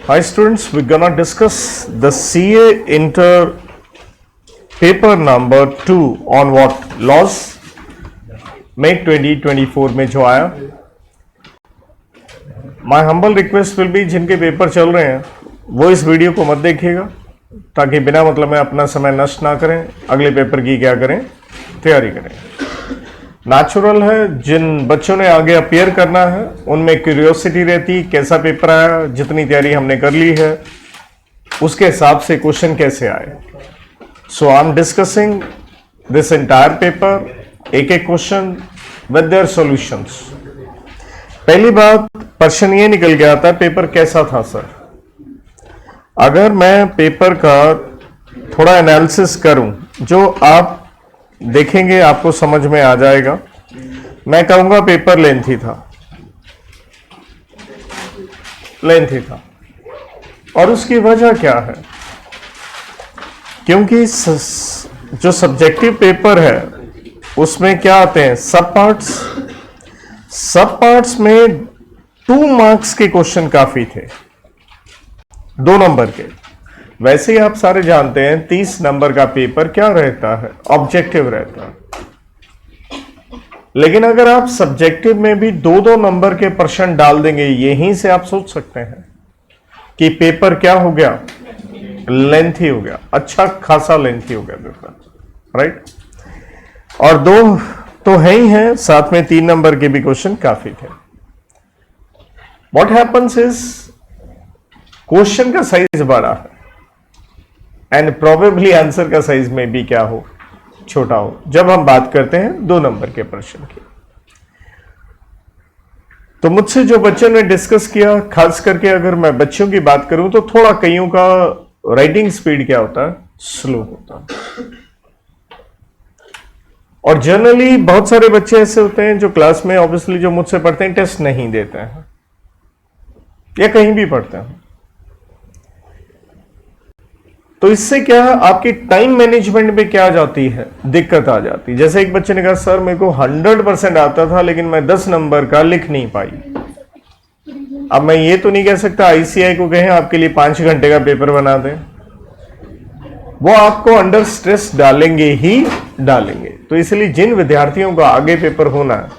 Hi students, we're gonna discuss the CA Inter paper number 2 on what? Laws May 2024 में जो आया. My humble request will be जिनके paper चल रहे हैं वो इस वीडियो को मत देखिएगा ताकि बिना मतलब में अपना समय नष्ट ना करें, अगले पेपर की क्या करें, तैयारी करें. नेचुरल है, जिन बच्चों ने आगे अपियर करना है उनमें क्यूरियोसिटी रहती कैसा पेपर आया, जितनी तैयारी हमने कर ली है उसके हिसाब से क्वेश्चन कैसे आए. So I am discussing this entire paper, एक एक क्वेश्चन विद देयर सॉल्यूशंस. पहली बात, प्रश्न ये निकल गया था पेपर कैसा था सर. अगर मैं पेपर का थोड़ा एनालिसिस करूं जो आप देखेंगे आपको समझ में आ जाएगा. मैं कहूंगा पेपर लेंथी था और उसकी वजह क्या है, क्योंकि जो सब्जेक्टिव पेपर है उसमें क्या आते हैं सब पार्ट्स में 2 मार्क्स के क्वेश्चन काफी थे, 2 नंबर के. वैसे ही आप सारे जानते हैं 30 नंबर का पेपर क्या रहता है, ऑब्जेक्टिव रहता है. लेकिन अगर आप सब्जेक्टिव में भी 2-2 नंबर के प्रश्न डाल देंगे, यहीं से आप सोच सकते हैं कि पेपर क्या हो गया, लेंथी हो गया, अच्छा खासा लेंथी हो गया पेपर, राइट. और 2 तो है ही है, साथ में 3 नंबर के भी क्वेश्चन काफी थे. व्हाट हैपेंस इज क्वेश्चन का साइज बड़ा है एंड प्रोबेबली आंसर का साइज में भी क्या हो, छोटा हो, जब हम बात करते हैं 2 नंबर के प्रश्न की. तो मुझसे जो बच्चों ने डिस्कस किया, खास करके अगर मैं बच्चों की बात करूं तो थोड़ा कईयों का राइटिंग स्पीड क्या होता है, स्लो होता है. और जनरली बहुत सारे बच्चे ऐसे होते हैं जो क्लास में ऑब्वियसली जो मुझसे पढ़ते हैं टेस्ट नहीं देते हैं या कहीं भी पढ़ते हैं. तो इससे क्या है, आपकी टाइम मैनेजमेंट में क्या आ जाती है, दिक्कत आ जाती है. जैसे एक बच्चे ने कहा सर मेरे को 100% आता था लेकिन मैं 10 नंबर का लिख नहीं पाई. अब मैं ये तो नहीं कह सकता आईसीआई को कहें आपके लिए 5 घंटे का पेपर बना दें, वो आपको अंडर स्ट्रेस डालेंगे ही डालेंगे. तो इसलिए जिन विद्यार्थियों का आगे पेपर होना है,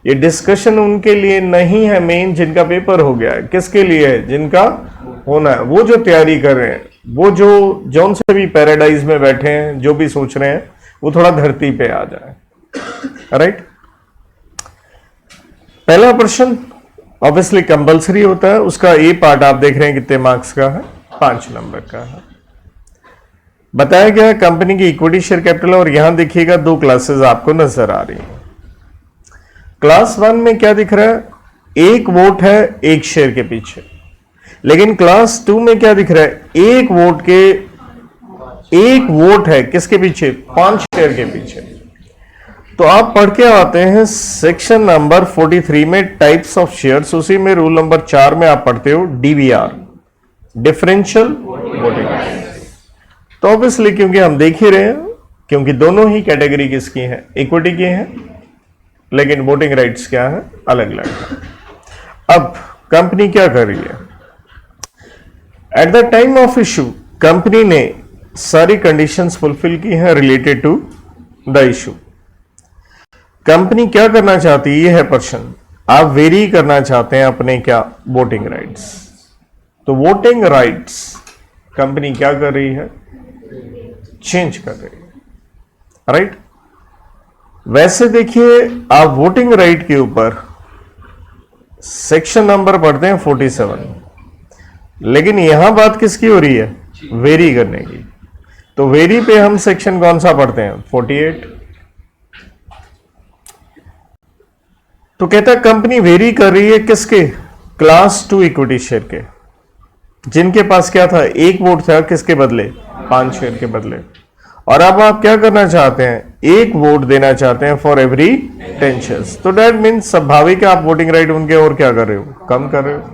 ये डिस्कशन उनके लिए नहीं है मेन, जिनका पेपर हो गया है. किसके लिए है, जिनका होना है, वो जो तैयारी कर रहे हैं, वो जो जौन से भी पैराडाइज में बैठे हैं, जो भी सोच रहे हैं वो थोड़ा धरती पे आ जाए, राइट. पहला प्रश्न ऑब्वियसली कंपलसरी होता है, उसका ए पार्ट आप देख रहे हैं कितने मार्क्स का है, 5 नंबर का है. बताया गया कंपनी की इक्विटी शेयर कैपिटल, और यहां देखिएगा 2 क्लासेस आपको नजर आ रही हैं. क्लास 1 में क्या दिख रहा है, 1 वोट है 1 शेयर के पीछे. लेकिन क्लास 2 में क्या दिख रहा है, 1 वोट है किसके पीछे, 5 शेयर के पीछे. तो आप पढ़ के आते हैं सेक्शन नंबर 43 में टाइप्स ऑफ शेयर्स, उसी में रूल नंबर 4 में आप पढ़ते हो डीवीआर, डिफरेंशियल वोटिंग. तो ऑब्वियसली क्योंकि हम देख ही रहे हैं, क्योंकि दोनों ही कैटेगरी किसकी हैं, इक्विटी की हैं, लेकिन वोटिंग राइट्स क्या है, अलग अलग है. अब कंपनी क्या कर रही है, at the time of issue company ने सारी कंडीशंस फुलफिल की हैं related to the issue. Company क्या करना चाहती है, ये है प्रश्न. आप वेरी करना चाहते हैं अपने क्या, वोटिंग राइट्स. तो वोटिंग राइट्स कंपनी क्या कर रही है, चेंज कर रही है, राइट. वैसे देखिए आप वोटिंग राइट के ऊपर सेक्शन नंबर पढ़ते हैं 47, लेकिन यहां बात किसकी हो रही है, वेरी करने की. तो वेरी पे हम सेक्शन कौन सा पढ़ते हैं, 48. तो कहता है कंपनी वेरी कर रही है किसके, क्लास 2 इक्विटी शेयर के, जिनके पास क्या था, 1 वोट था, किसके बदले, 5 शेयर के बदले. और अब आप क्या करना चाहते हैं, 1 वोट देना चाहते हैं फॉर एवरी 10 शेयर्स. तो दैट मीन्स स्वाभाविक है आप वोटिंग राइट उनके और क्या कर रहे हो, कम कर रहे हो.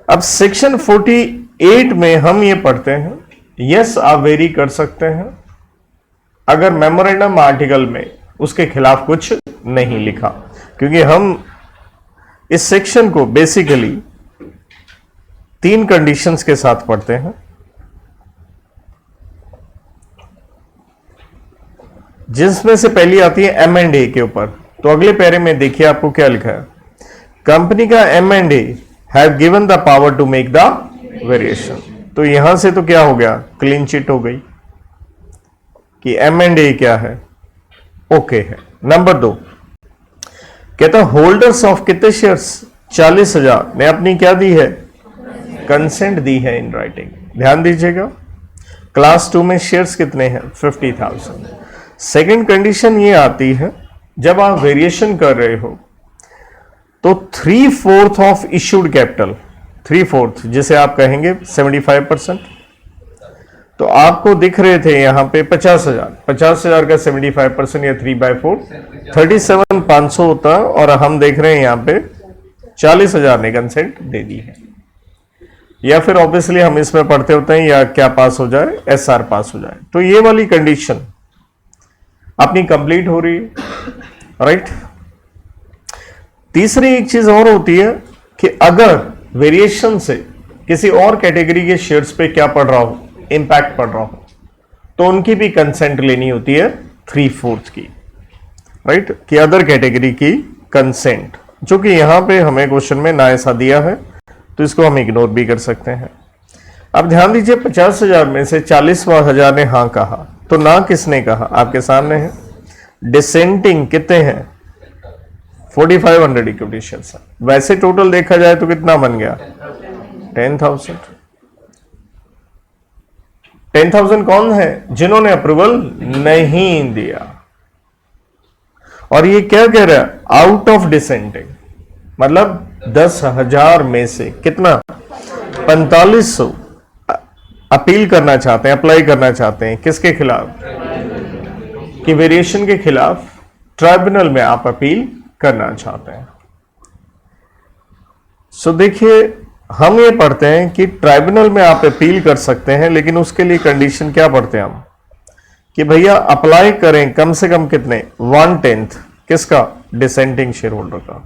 अब सेक्शन 48 में हम ये पढ़ते हैं, यस आप वेरी कर सकते हैं अगर मेमोरेंडम आर्टिकल में उसके खिलाफ कुछ नहीं लिखा, क्योंकि हम इस सेक्शन को बेसिकली 3 कंडीशंस के साथ पढ़ते हैं। जिसमें से पहली आती है M&A के ऊपर। तो अगले पैरे में देखिए आपको क्या लिखा है, कंपनी का M&A have given the power to make the variation. तो यहां से तो क्या हो गया, क्लीन चिट हो गई कि M&A क्या है, ओके है। नंबर 2 कहता होल्डर्स ऑफ कितने शेयर्स, 40,000 ने अपनी क्या दी है, कंसेंट दी है इन राइटिंग। ध्यान दीजिएगा क्लास 2 में शेयर्स कितने हैं, 50,000। सेकेंड कंडीशन ये आती है जब आप वेरिएशन कर रहे हो तो 3/4 ऑफ इश्यूड कैपिटल, 3/4 जिसे आप कहेंगे 75%। तो आपको दिख रहे थे यहां पे 50,000 का 75% या 3/4 37,500 होता है, और हम देख रहे हैं यहां पे 40,000 ने कंसेंट दे दी है। या फिर ऑब्वियसली हम इसमें पढ़ते होते हैं या क्या पास हो जाए, SR पास हो जाए। तो ये वाली कंडीशन अपनी कंप्लीट हो रही है, राइट। तीसरी एक चीज और होती है कि अगर वेरिएशन से किसी और कैटेगरी के शेयर्स पे क्या पड़ रहा हो, इंपैक्ट पड़ रहा हो, तो उनकी भी कंसेंट लेनी होती है 3/4 की, राइट, कि अदर कैटेगरी की कंसेंट, जो कि यहां पे हमें क्वेश्चन में ना ऐसा दिया है, तो इसको हम इग्नोर भी कर सकते हैं। अब ध्यान दीजिए 50,000 में से 40,000 ने हां कहा, तो ना किसने कहा, आपके सामने है। डिसेंटिंग कितने हैं, 4,500 इक्विटी शेयर्स। वैसे टोटल देखा जाए तो कितना बन गया, 10,000। 10,000 कौन है, जिन्होंने अप्रूवल नहीं दिया। और ये क्या कह रहा है, आउट ऑफ डिसेंटिंग, मतलब 10,000 में से कितना, 4,500 अपील करना चाहते हैं, अप्लाई करना चाहते हैं, किसके खिलाफ, कि वेरिएशन के खिलाफ ट्राइब्यूनल में आप अपील करना चाहते हैं। सो देखिए हम ये पढ़ते हैं कि ट्राइब्यूनल में आप अपील कर सकते हैं, लेकिन उसके लिए कंडीशन क्या पढ़ते हैं हम, कि भैया अप्लाई करें कम से कम कितने, 1/10 किसका, डिसेंटिंग शेयर होल्डर का।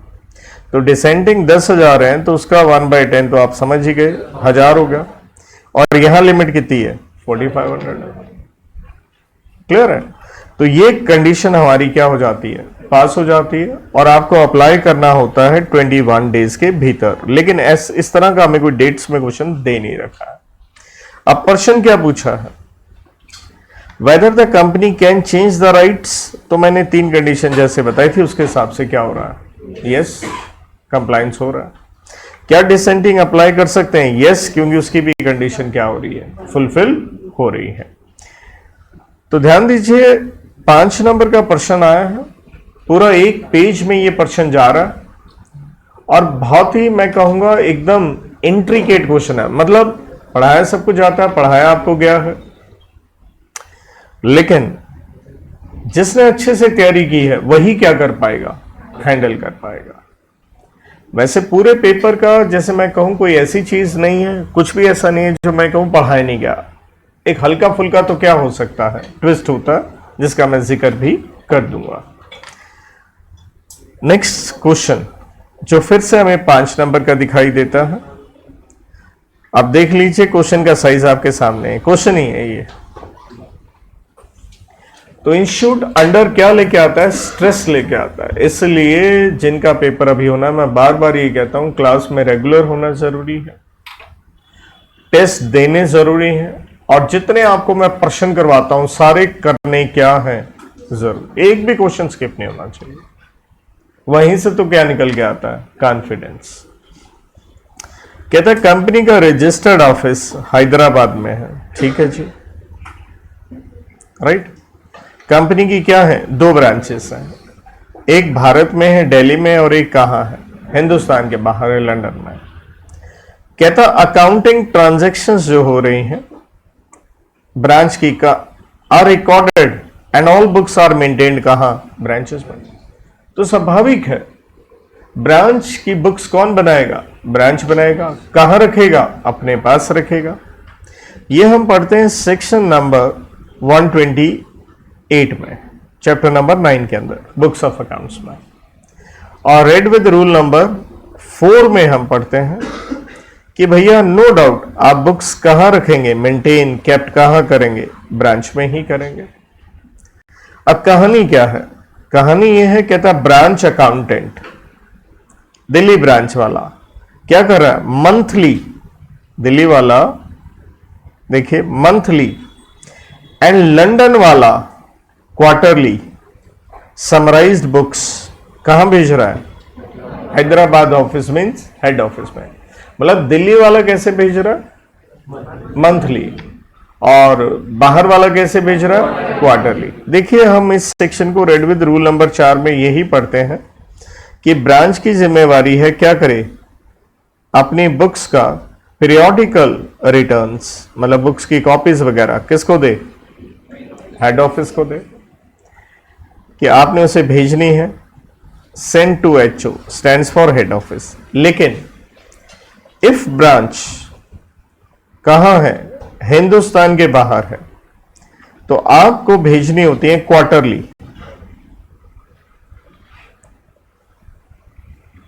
तो डिसेंटिंग 10,000 है, तो उसका 1/10 तो आप समझ ही गए, 1,000 हो गया। और यहां लिमिट कितनी है, 4,500। क्लियर है। तो ये कंडीशन हमारी क्या हो जाती है, पास हो जाती है, और आपको अप्लाई करना होता है 21 डेज के भीतर। लेकिन इस तरह का हमें कोई डेट्स में क्वेश्चन दे नहीं रखा है। अब प्रश्न क्या पूछा है, whether the company can change the rights. तो मैंने 3 कंडीशन जैसे बताई थी, उसके हिसाब से क्या हो रहा है, यस कंप्लायंस हो रहा है। क्या डिसेंटिंग अप्लाई कर सकते हैं, यस, क्योंकि उसकी भी कंडीशन क्या हो रही है, फुलफिल हो रही है। तो ध्यान दीजिए 5 नंबर का प्रश्न आया है, पूरा 1 पेज में ये प्रश्न जा रहा है, और बहुत ही मैं कहूंगा एकदम इंट्रिकेट क्वेश्चन है। मतलब पढ़ाया सब कुछ आता है, पढ़ाया आपको गया है, लेकिन जिसने अच्छे से तैयारी की है वही क्या कर पाएगा, हैंडल कर पाएगा। वैसे पूरे पेपर का जैसे मैं कहूं कोई ऐसी चीज नहीं है, कुछ भी ऐसा नहीं है जो मैं कहूं पढ़ाया नहीं गया। एक हल्का फुल्का तो क्या हो सकता है, ट्विस्ट होता है, जिसका मैं जिक्र भी कर दूंगा। नेक्स्ट क्वेश्चन जो फिर से हमें 5 नंबर का दिखाई देता है। अब देख लीजिए क्वेश्चन का साइज आपके सामने है, क्वेश्चन ही है ये। तो इंस्टीट्यूट अंडर क्या लेके आता है, स्ट्रेस लेके आता है। इसलिए जिनका पेपर अभी होना, मैं बार बार ये कहता हूं क्लास में रेगुलर होना जरूरी है, टेस्ट देने जरूरी है, और जितने आपको मैं प्रश्न करवाता हूं सारे करने क्या है जरूर, एक भी क्वेश्चन स्किप नहीं होना चाहिए। वहीं से तो क्या निकल के आता है, कॉन्फिडेंस। कहता है कंपनी का रजिस्टर्ड ऑफिस हैदराबाद में है, ठीक है जी, राइट। कंपनी की क्या है, 2 ब्रांचेस हैं, एक भारत में है दिल्ली में, और एक कहां है, हिंदुस्तान के बाहर है, लंदन में। कहता अकाउंटिंग ट्रांजैक्शंस जो हो रही हैं ब्रांच की का are recorded and all books are maintained कहां, ब्रांचेस में। तो स्वाभाविक है ब्रांच की बुक्स कौन बनाएगा, ब्रांच बनाएगा। कहां रखेगा, अपने पास रखेगा। ये हम पढ़ते हैं सेक्शन नंबर 128 में, चैप्टर नंबर 9 के अंदर, बुक्स ऑफ अकाउंट्स में। और रेड विद रूल नंबर 4 में हम पढ़ते हैं कि भैया नो डाउट आप बुक्स कहां रखेंगे, मेंटेन केप्ट कहां करेंगे, ब्रांच में ही करेंगे। अब कहानी क्या है, कहानी यह है, कहता ब्रांच अकाउंटेंट दिल्ली ब्रांच वाला क्या कर रहा है, मंथली, दिल्ली वाला देखिए मंथली एंड लंदन वाला क्वार्टरली समराइज्ड बुक्स कहां भेज रहा है, Hyderabad office means head office में। मतलब दिल्ली वाला कैसे भेज रहा है, मंथली, और बाहर वाला कैसे भेज रहा है, क्वार्टरली। देखिए हम इस सेक्शन को रेड विद रूल नंबर 4 में यही पढ़ते हैं कि ब्रांच की जिम्मेवारी है क्या करे, अपनी बुक्स का पीरियोडिकल रिटर्न्स, मतलब बुक्स की कॉपीज वगैरह किसको दे, हेड ऑफिस को दे, कि आपने उसे भेजनी है। Send to HO stands for head office. लेकिन इफ ब्रांच कहां है, हिंदुस्तान के बाहर है, तो आपको भेजनी होती है क्वार्टरली।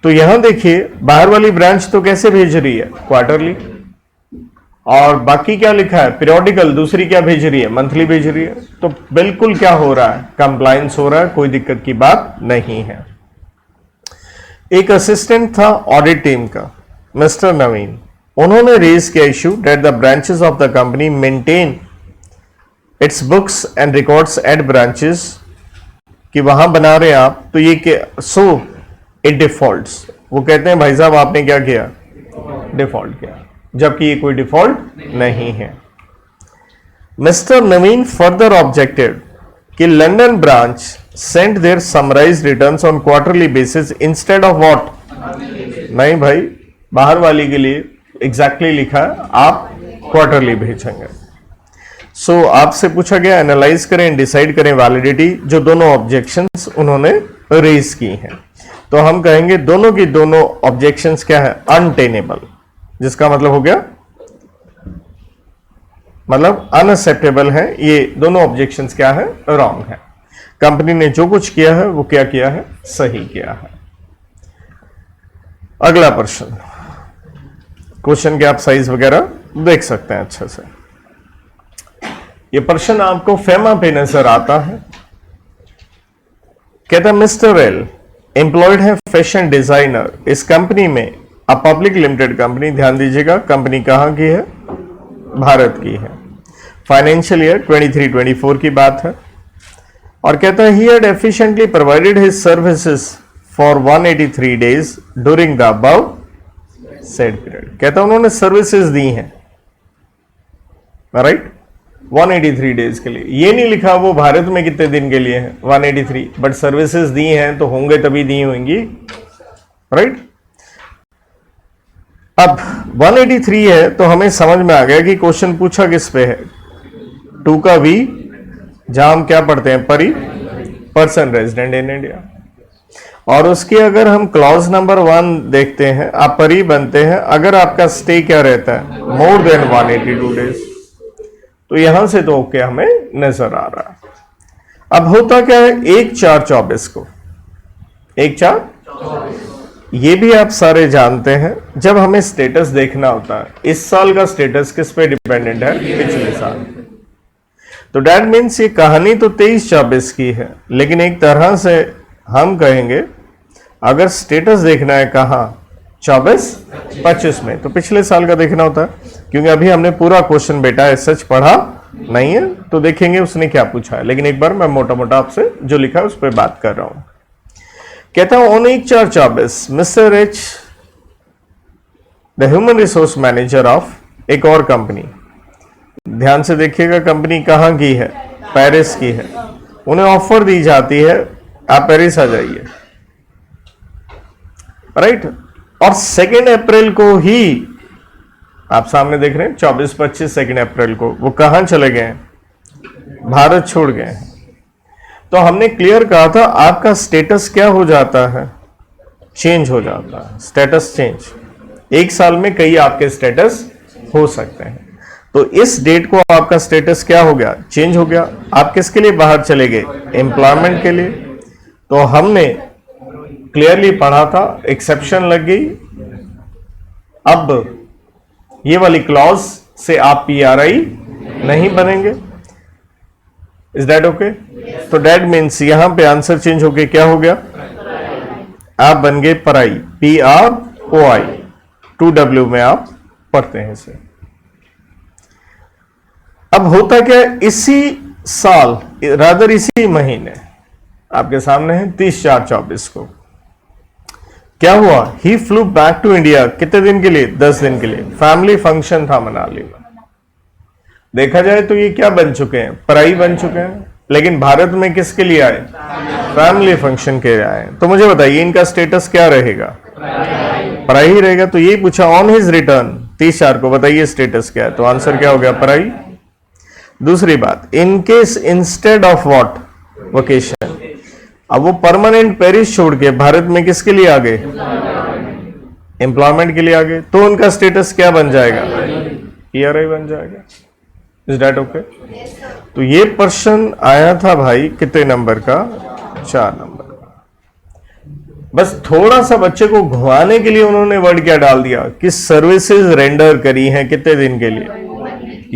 तो यहां देखिए बाहर वाली ब्रांच तो कैसे भेज रही है, क्वार्टरली, और बाकी क्या लिखा है, पीरियोडिकल, दूसरी क्या भेज रही है, मंथली भेज रही है। तो बिल्कुल क्या हो रहा है, कंप्लायंस हो रहा है, कोई दिक्कत की बात नहीं है। एक असिस्टेंट था ऑडिट टीम का, मिस्टर नवीन, उन्होंने रेज किया issue that the branches of the company maintain its books and records at branches, कि वहां बना रहे हैं आप, तो ये क्या, सो इट डिफॉल्ट्स। वो कहते हैं भाई साहब आपने क्या किया, डिफॉल्ट किया, जबकि ये कोई डिफॉल्ट नहीं है। मिस्टर नवीन फर्दर ऑब्जेक्टेड कि London branch send their summarised returns on quarterly basis instead of what, नहीं भाई, बाहर वाली के लिए एग्जैक्टली लिखा है आप क्वार्टरली भेजेंगे। सो आपसे पूछा गया एनालाइज करें, डिसाइड करें वैलिडिटी, जो दोनों ऑब्जेक्शंस उन्होंने रेज की हैं। तो हम कहेंगे दोनों की दोनों ऑब्जेक्शंस क्या है, अनटेनेबल, जिसका मतलब हो गया, मतलब अनएक्सेप्टेबल है। ये दोनों ऑब्जेक्शंस क्या है, रॉन्ग है। कंपनी ने जो कुछ किया है वो क्या किया है, सही किया है। अगला प्रश्न, क्वेश्चन के आप साइज वगैरह देख सकते हैं अच्छे से। ये प्रश्न आपको फेमा पे नजर आता है। कहता मिस्टर एल एम्प्लॉयड है फैशन डिजाइनर इस कंपनी में, अ पब्लिक लिमिटेड कंपनी, ध्यान दीजिएगा कंपनी कहां की है, भारत की है। फाइनेंशियल ईयर 23-24 की बात है। और कहता है he had efficiently provided his services for 183 days during the above said period. कहता उन्होंने सर्विसेज दी हैं, राइट, 183 डेज के लिए। ये नहीं लिखा वो भारत में कितने दिन के लिए है, 183, बट सर्विसेज दी हैं तो होंगे तभी दी होंगी, राइट। अब 183 है तो हमें समझ में आ गया कि क्वेश्चन पूछा किस पे है, 2 का वी, जहां हम क्या पढ़ते हैं, परी, पर्सन रेजिडेंट इन इंडिया। और उसकी अगर हम क्लॉज नंबर 1 देखते हैं, आप परी बनते हैं अगर आपका स्टे क्या रहता है, मोर देन 182 डेज। तो यहां से तो ओके हमें नजर आ रहा है। अब होता क्या है, 1/4/24 को, 1/4, ये भी आप सारे जानते हैं, जब हमें स्टेटस देखना होता है, इस साल का स्टेटस किस पे डिपेंडेंट है, पिछले साल। तो डैट मीन्स ये कहानी तो 23-24 की है, लेकिन एक तरह से हम कहेंगे अगर स्टेटस देखना है कहां, 24-25 में, तो पिछले साल का देखना होता है, क्योंकि अभी हमने पूरा क्वेश्चन बेटा है सच पढ़ा नहीं है, तो देखेंगे उसने क्या पूछा है। लेकिन एक बार मैं मोटा मोटा आपसे जो लिखा है उस पर बात कर रहा हूं। कहता हूं on 1/4/24 mister H the human resource manager of एक और कंपनी, ध्यान से देखिएगा कंपनी कहां की है, पेरिस की है, उन्हें ऑफर दी जाती है आप पेरिस आ जाइए, राइट। और 2 अप्रैल को ही आप सामने देख रहे हैं 24-25 2 अप्रैल को वो कहां चले गए, भारत छोड़ गए हैं। तो हमने क्लियर कहा था आपका स्टेटस क्या हो जाता है, चेंज हो जाता है, स्टेटस चेंज। एक साल में कई आपके स्टेटस हो सकते हैं, तो इस डेट को आपका स्टेटस क्या हो गया, चेंज हो गया। आप किसके लिए बाहर चले गए, एम्प्लॉयमेंट के लिए। तो हमने क्लियरली पढ़ा था, एक्सेप्शन लग गई। अब ये वाली क्लॉज से आप PRI नहीं बनेंगे। Is that okay? तो दैट मीन्स यहां पे आंसर चेंज होके क्या हो गया? आप बन गए पराई, PROI। 2W में आप पढ़ते हैं इसे। अब होता क्या, इसी साल रादर इसी महीने आपके सामने है 30/4/24 को क्या हुआ? ही फ्लू बैक टू इंडिया। कितने दिन के लिए? 10 दिन के लिए। फैमिली फंक्शन था मनाली में। देखा जाए तो ये क्या बन चुके हैं? पराई बन चुके हैं। लेकिन भारत में किसके लिए आए? फैमिली फंक्शन के लिए आए। तो मुझे बताइए इनका स्टेटस क्या रहेगा? पराई ही रहेगा। तो यही पूछा ऑन हिज रिटर्न 30/4 को, बताइए स्टेटस क्या है? तो आंसर क्या हो गया? पराई। दूसरी बात, in case instead of what? Vocation. अब वो परमानेंट पेरिस छोड़ के भारत में किसके लिए आ गए? एम्प्लॉयमेंट के लिए आ गए। तो उनका स्टेटस क्या बन जाएगा? PRI बन जाएगा। Is that okay? तो ये प्रश्न आया था भाई कितने नंबर का? 4 नंबर का। बस थोड़ा सा बच्चे को घुमाने के लिए उन्होंने वर्ड क्या डाल दिया कि सर्विसेज रेंडर करी हैं कितने दिन के लिए,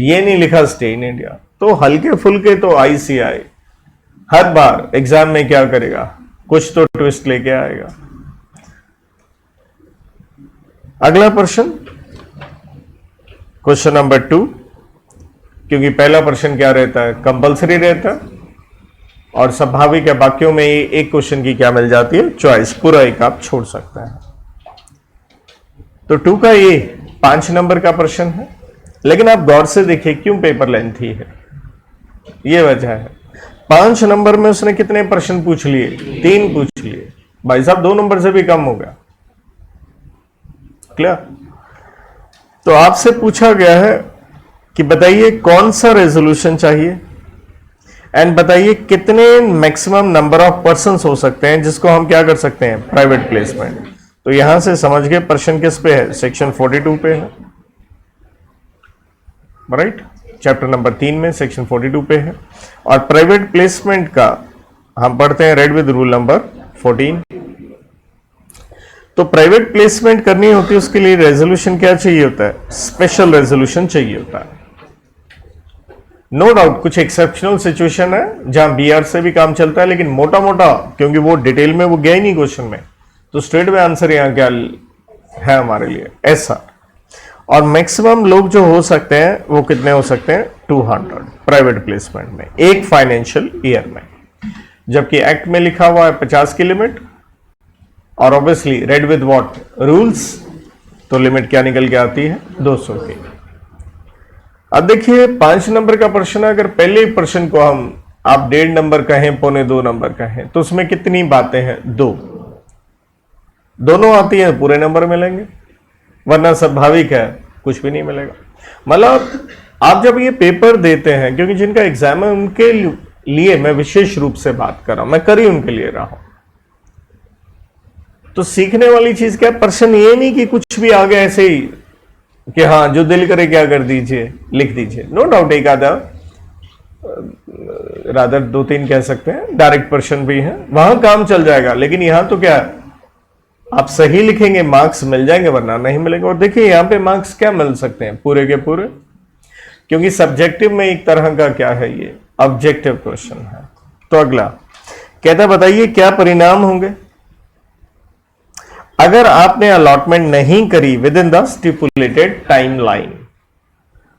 ये नहीं लिखा स्टे इन इंडिया। तो हल्के फुल्के तो ICI हर बार एग्जाम में क्या करेगा? कुछ तो ट्विस्ट लेके आएगा। अगला प्रश्न, क्वेश्चन नंबर 2, क्योंकि पहला प्रश्न क्या रहता है? कंपलसरी रहता है और स्वाभाविक है वाक्यों में एक क्वेश्चन की क्या मिल जाती है? चॉइस। पूरा एक आप छोड़ सकते हैं। तो 2 का ये 5 नंबर का प्रश्न है। लेकिन आप गौर से देखिए क्यों पेपर लेंथी है, ये वजह है। 5 नंबर में उसने कितने प्रश्न पूछ लिए? 3 पूछ लिए। भाई साहब 2 नंबर से भी कम हो गया। क्लियर? तो आपसे पूछा गया है कि बताइए कौन सा रेजोल्यूशन चाहिए एंड बताइए कितने मैक्सिमम नंबर ऑफ पर्संस हो सकते हैं जिसको हम क्या कर सकते हैं? Private placement. तो यहां से समझ गए प्रश्न किस पे है? सेक्शन 42 पे है, राइट? चैप्टर नंबर 3 में सेक्शन 42 पे है। और प्राइवेट प्लेसमेंट का हम पढ़ते हैं रेड विद रूल नंबर 14। तो प्राइवेट प्लेसमेंट करनी होती है, उसके लिए रेजोल्यूशन क्या चाहिए होता है? स्पेशल रेजोल्यूशन चाहिए होता है। नो डाउट कुछ एक्सेप्शनल सिचुएशन है जहां BR से भी काम चलता है, लेकिन मोटा मोटा क्योंकि वो डिटेल में वो गया ही नहीं क्वेश्चन में, तो स्ट्रेट में आंसर यहां क्या है हमारे लिए? ऐसा। और मैक्सिमम लोग जो हो सकते हैं वो कितने हो सकते हैं? 200 प्राइवेट प्लेसमेंट में एक फाइनेंशियल ईयर में, जबकि एक्ट में लिखा हुआ है 50 की लिमिट। और obviously read with what rules, तो लिमिट क्या निकल के आती है? 200 की। अब देखिए 5 नंबर का प्रश्न, अगर पहले प्रश्न को हम आप 1.5 नंबर कहें, 1.25 नंबर कहें, तो उसमें कितनी बातें हैं? 2। दोनों आती हैं पूरे नंबर मिलेंगे, वरना स्वाभाविक है कुछ भी नहीं मिलेगा। मतलब आप जब ये पेपर देते हैं, क्योंकि जिनका एग्जाम है उनके लिए मैं विशेष रूप से बात कर रहा हूं, मैं कर ही उनके लिए रहा हूं। तो सीखने वाली चीज क्या? प्रश्न ये नहीं कि कुछ भी आ गया ऐसे ही कि हाँ जो दिल करे क्या कर दीजिए, लिख दीजिए। नो डाउट एक आधा रादर 2-3 कह सकते हैं डायरेक्ट प्रश्न भी हैं, वहां काम चल जाएगा। लेकिन यहां तो क्या, आप सही लिखेंगे मार्क्स मिल जाएंगे, वरना नहीं मिलेंगे। और देखिए यहां पे मार्क्स क्या मिल सकते हैं? पूरे के पूरे, क्योंकि सब्जेक्टिव में एक तरह का क्या है, ये ऑब्जेक्टिव क्वेश्चन है। तो अगला कहता बताइए क्या परिणाम होंगे अगर आपने अलॉटमेंट नहीं करी with in the stipulated time line.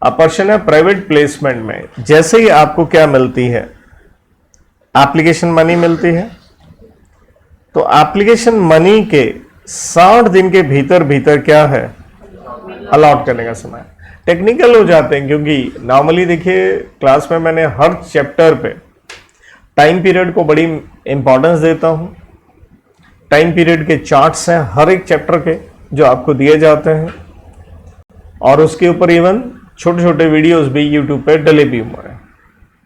अब प्रश्न है प्राइवेट प्लेसमेंट में जैसे ही आपको क्या मिलती है? एप्लीकेशन मनी मिलती है। तो एप्लीकेशन मनी के 60 दिन के भीतर भीतर क्या है? अलॉट करने का समय। टेक्निकल हो जाते हैं, क्योंकि नॉर्मली देखिए क्लास में मैंने हर चैप्टर पे टाइम पीरियड को बड़ी इंपॉर्टेंस देता हूं। टाइम पीरियड के चार्ट्स हैं हर एक चैप्टर के जो आपको दिए जाते हैं, और उसके ऊपर इवन छोटे छोटे वीडियोस भी यूट्यूब पे डले भी हुए हैं,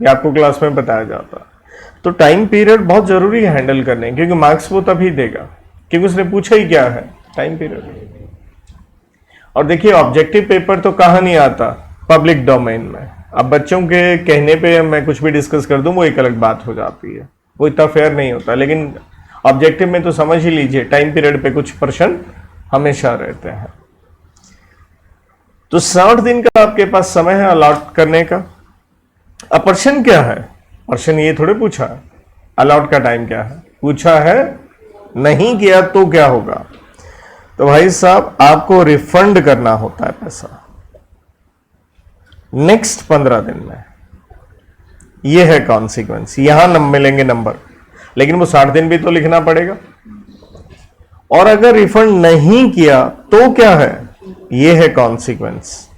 ये आपको क्लास में बताया जाता है। तो टाइम पीरियड बहुत जरूरी है हैंडल करने, क्योंकि मार्क्स वो तभी देगा, क्योंकि उसने पूछा ही क्या है? Time period. और देखिए ऑब्जेक्टिव पेपर तो कहाँ नहीं आता? पब्लिक डोमेन में। अब बच्चों के कहने पे मैं कुछ भी डिस्कस कर दूं वो एक अलग बात हो जाती है, वो इतना फेयर नहीं होता। लेकिन ऑब्जेक्टिव में तो समझ ही लीजिए टाइम पीरियड पे कुछ प्रश्न हमेशा रहते हैं। तो 60 दिन का आपके पास समय है अलॉट करने का। अब प्रश्न क्या है, प्रश्न ये थोड़े पूछा है अलॉट का टाइम क्या है, पूछा है नहीं किया तो क्या होगा। तो भाई साहब आपको रिफंड करना होता है पैसा नेक्स्ट 15 दिन में। यह है कॉन्सिक्वेंस। यहां मिलेंगे नंबर, लेकिन वो 60 दिन भी तो लिखना पड़ेगा। और अगर रिफंड नहीं किया तो क्या है, यह है कॉन्सिक्वेंस।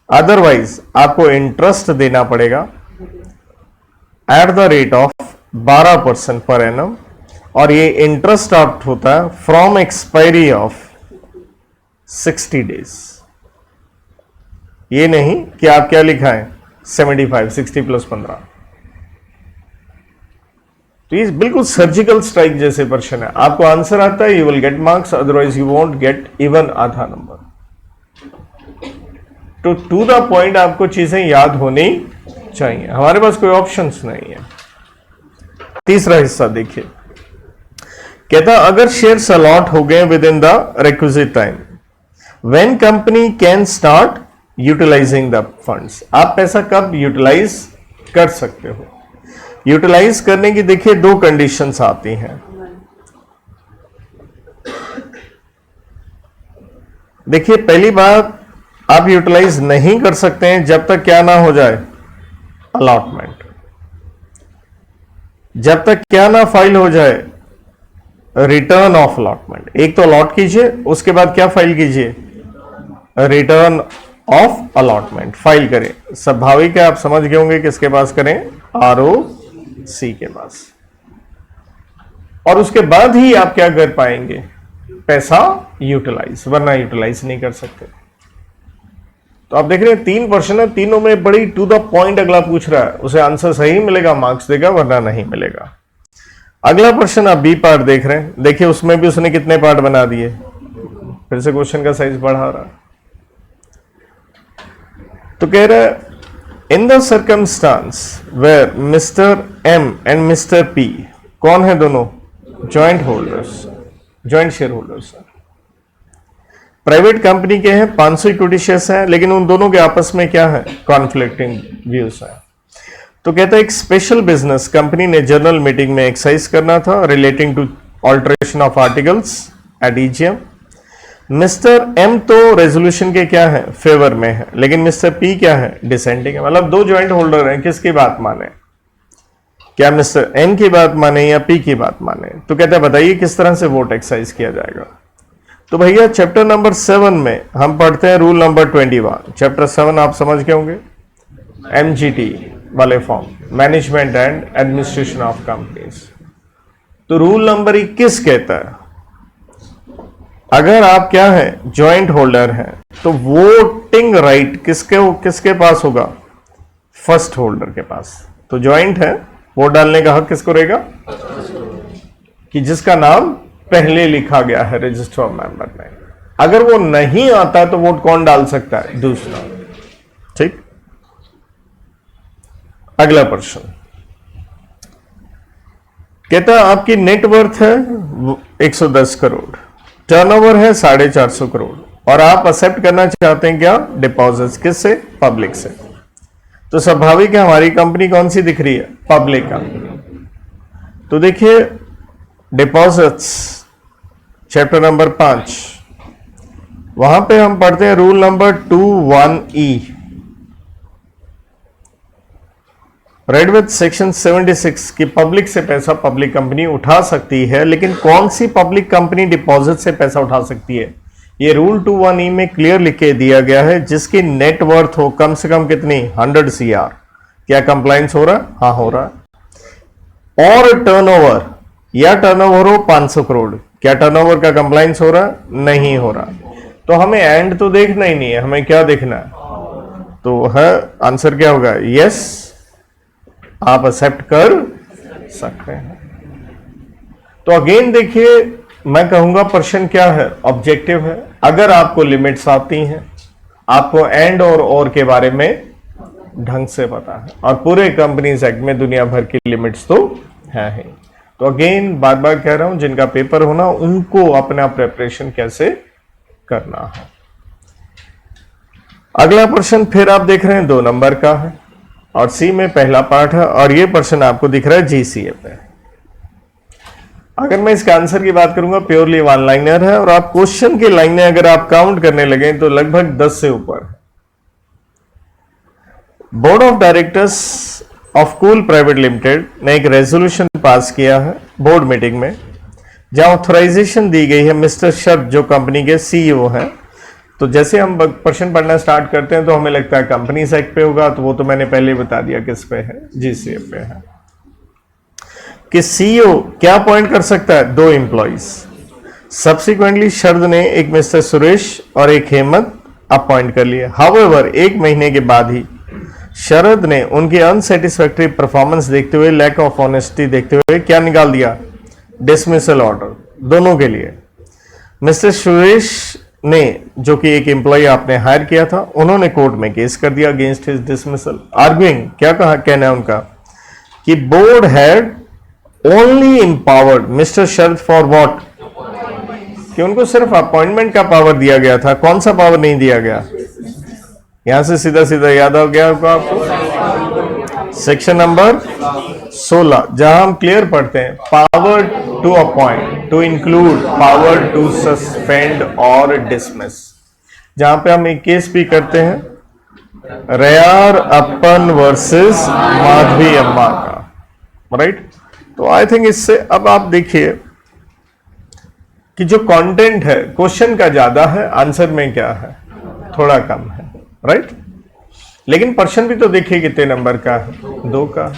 अदरवाइज आपको इंटरेस्ट देना पड़ेगा at the rate of 12% per annum, और ये इंटरेस्ट आउट होता है फ्रॉम एक्सपायरी ऑफ 60 डेज। ये नहीं कि आप क्या लिखा है 75, 60 प्लस 15। तो ये बिल्कुल सर्जिकल स्ट्राइक जैसे प्रश्न है। आपको आंसर आता है, you will get marks, otherwise you won't get even आधा नंबर। तो टू द पॉइंट आपको चीजें याद होनी चाहिए, हमारे पास कोई ऑप्शंस नहीं है। तीसरा हिस्सा देखिए, कहता अगर शेयर्स अलॉट हो गए within the requisite time, when company can start utilising the funds. आप पैसा कब यूटिलाइज कर सकते हो। यूटिलाइज करने की देखिए दो कंडीशंस आती हैं। देखिए पहली बात, आप यूटिलाइज नहीं कर सकते हैं जब तक क्या ना हो जाए अलॉटमेंट, जब तक क्या ना फाइल हो जाए रिटर्न ऑफ अलॉटमेंट। एक तो अलॉट कीजिए, उसके बाद क्या फाइल कीजिए, रिटर्न ऑफ अलॉटमेंट फाइल करें। स्वाभाविक है आप समझ गए होंगे किसके पास करें, ROC के पास। और उसके बाद ही आप क्या कर पाएंगे, पैसा यूटिलाइज, वरना यूटिलाइज नहीं कर सकते। तो आप देख रहे हैं 3 प्रश्न है, तीनों में बड़ी टू द पॉइंट अगला पूछ रहा है, उसे आंसर सही मिलेगा मार्क्स देगा, वरना नहीं मिलेगा। अगला प्रश्न आप बी पार्ट देख रहे हैं, देखिए उसमें भी उसने कितने पार्ट बना दिए, फिर से क्वेश्चन का साइज बढ़ा रहा है। तो कह रहा है in the circumstances where mister M and mister P, कौन है दोनों, joint holders, joint share holders, private company के हैं, 500 इक्विटी शेयर्स हैं, लेकिन उन दोनों के आपस में क्या है, कॉन्फ्लिक्टिंग व्यूज है। तो कहता है एक स्पेशल बिजनेस कंपनी ने जनरल मीटिंग में एक्सरसाइज करना था relating to alteration of articles at EGM। Mister M तो रेजोल्यूशन के क्या है, फेवर में है, लेकिन मिस्टर पी क्या है, डिसेंटिंग है। मतलब दो ज्वाइंट होल्डर हैं, किसकी बात माने, क्या मिस्टर एम की बात माने या पी की बात माने। तो कहता है बताइए किस तरह से वोट एक्सरसाइज किया जाएगा। तो भैया चैप्टर नंबर 7 में हम पढ़ते हैं रूल नंबर 21। चैप्टर 7 आप समझ के होंगे, MGT वाले form, management and administration of companies. तो रूल नंबर 21 कहता है अगर आप क्या है, ज्वाइंट होल्डर हैं, तो वोटिंग राइट किसके पास होगा, फर्स्ट होल्डर के पास। तो ज्वाइंट है, वोट डालने का हक किसको रहेगा, कि जिसका नाम पहले लिखा गया है रजिस्टर ऑफ मेंबर में। अगर वो नहीं आता तो वोट कौन डाल सकता है, दूसरा। ठीक, अगला प्रश्न कहता है आपकी नेटवर्थ है 110 करोड़, टर्नओवर है 450 करोड़, और आप एक्सेप्ट करना चाहते हैं क्या, डिपॉजिट्स, किससे, पब्लिक से। तो स्वाभाविक है हमारी कंपनी कौन सी दिख रही है, पब्लिक कंपनी। तो देखिए डिपॉजिट्स चैप्टर नंबर 5, वहां पे हम पढ़ते हैं rule number 21E, red with section 76 की पब्लिक से पैसा पब्लिक कंपनी उठा सकती है, लेकिन कौन सी पब्लिक कंपनी डिपॉजिट से पैसा उठा सकती है, ये रूल 21E में क्लियर लिख के दिया गया है, जिसकी नेटवर्थ हो कम से कम कितनी, 100 CR। क्या कंप्लायंस हो रहा है, हाँ हो रहा है। और टर्नओवर, या टर्नओवर हो 500 करोड़, क्या टर्नओवर का कंप्लायंस हो रहा है, नहीं हो रहा। तो हमें एंड तो देखना ही नहीं है, हमें क्या देखना है, तो है आंसर क्या होगा, यस, आप एक्सेप्ट कर सकते हैं। तो अगेन देखिए मैं कहूंगा प्रश्न क्या है, ऑब्जेक्टिव है। अगर आपको लिमिट्स आती हैं, आपको एंड और के बारे में ढंग से पता है, और पूरे कंपनीज एक्ट में दुनिया भर की लिमिट्स तो है ही। तो अगेन बार बार कह रहा हूं, जिनका पेपर होना उनको अपना प्रेपरेशन कैसे करना है। अगला प्रश्न फिर आप देख रहे हैं 2 नंबर का है और सी में पहला पार्ट है और ये प्रश्न आपको दिख रहा है जीसीए पे। अगर मैं इसका आंसर की बात करूंगा प्योरली वन लाइनर है और आप क्वेश्चन की लाइनें अगर आप काउंट करने लगे तो लगभग 10 से ऊपर है। Board of directors of cool private limited ने एक रेजोल्यूशन पास किया है बोर्ड मीटिंग में, जहां ऑथराइजेशन दी गई है मिस्टर शर्द जो कंपनी के सीईओ हैं। तो जैसे हम प्रश्न पढ़ना स्टार्ट करते हैं तो हमें लगता है कंपनीज एक्ट पे होगा, तो वो तो मैंने पहले ही बता दिया किस पे है, जीसीए पे है। कि सीईओ क्या अपॉइंट कर सकता है? 2 एम्प्लॉइज। सब्सिक्वेंटली शर्द ने एक मिस्टर सुरेश और एक हेमंत अपॉइंट कर लिए। हाउएवर 1 महीने के बाद ही शरद ने उनकी अनसेटिस्फैक्टरी परफॉर्मेंस देखते हुए, लैक ऑफ ऑनेस्टी देखते हुए क्या निकाल दिया? डिसमिसल ऑर्डर दोनों के लिए। मिस्टर सुरेश ने, जो कि एक एम्प्लॉय आपने हायर किया था, उन्होंने कोर्ट में केस कर दिया अगेंस्ट हिज डिसमिसल, आर्ग्यूइंग, क्या कहा कहना है उनका कि board had only empowered mister Sharad for what, कि उनको सिर्फ अपॉइंटमेंट का पावर दिया गया था, कौन सा पावर नहीं दिया गया? यहां से सीधा सीधा याद आ गया आपको सेक्शन नंबर 16, जहां हम क्लियर पढ़ते हैं power to appoint, to include, power to suspend और डिसमिस। जहां पे हम एक केस भी करते हैं रेयार अपन वर्सेस माधवी अम्मा का, राइट। तो आई थिंक इससे अब आप देखिए कि जो कंटेंट है क्वेश्चन का ज्यादा है, आंसर में क्या है? थोड़ा कम है, राइट। लेकिन प्रश्न भी तो देखिए कितने नंबर का है? 2 का।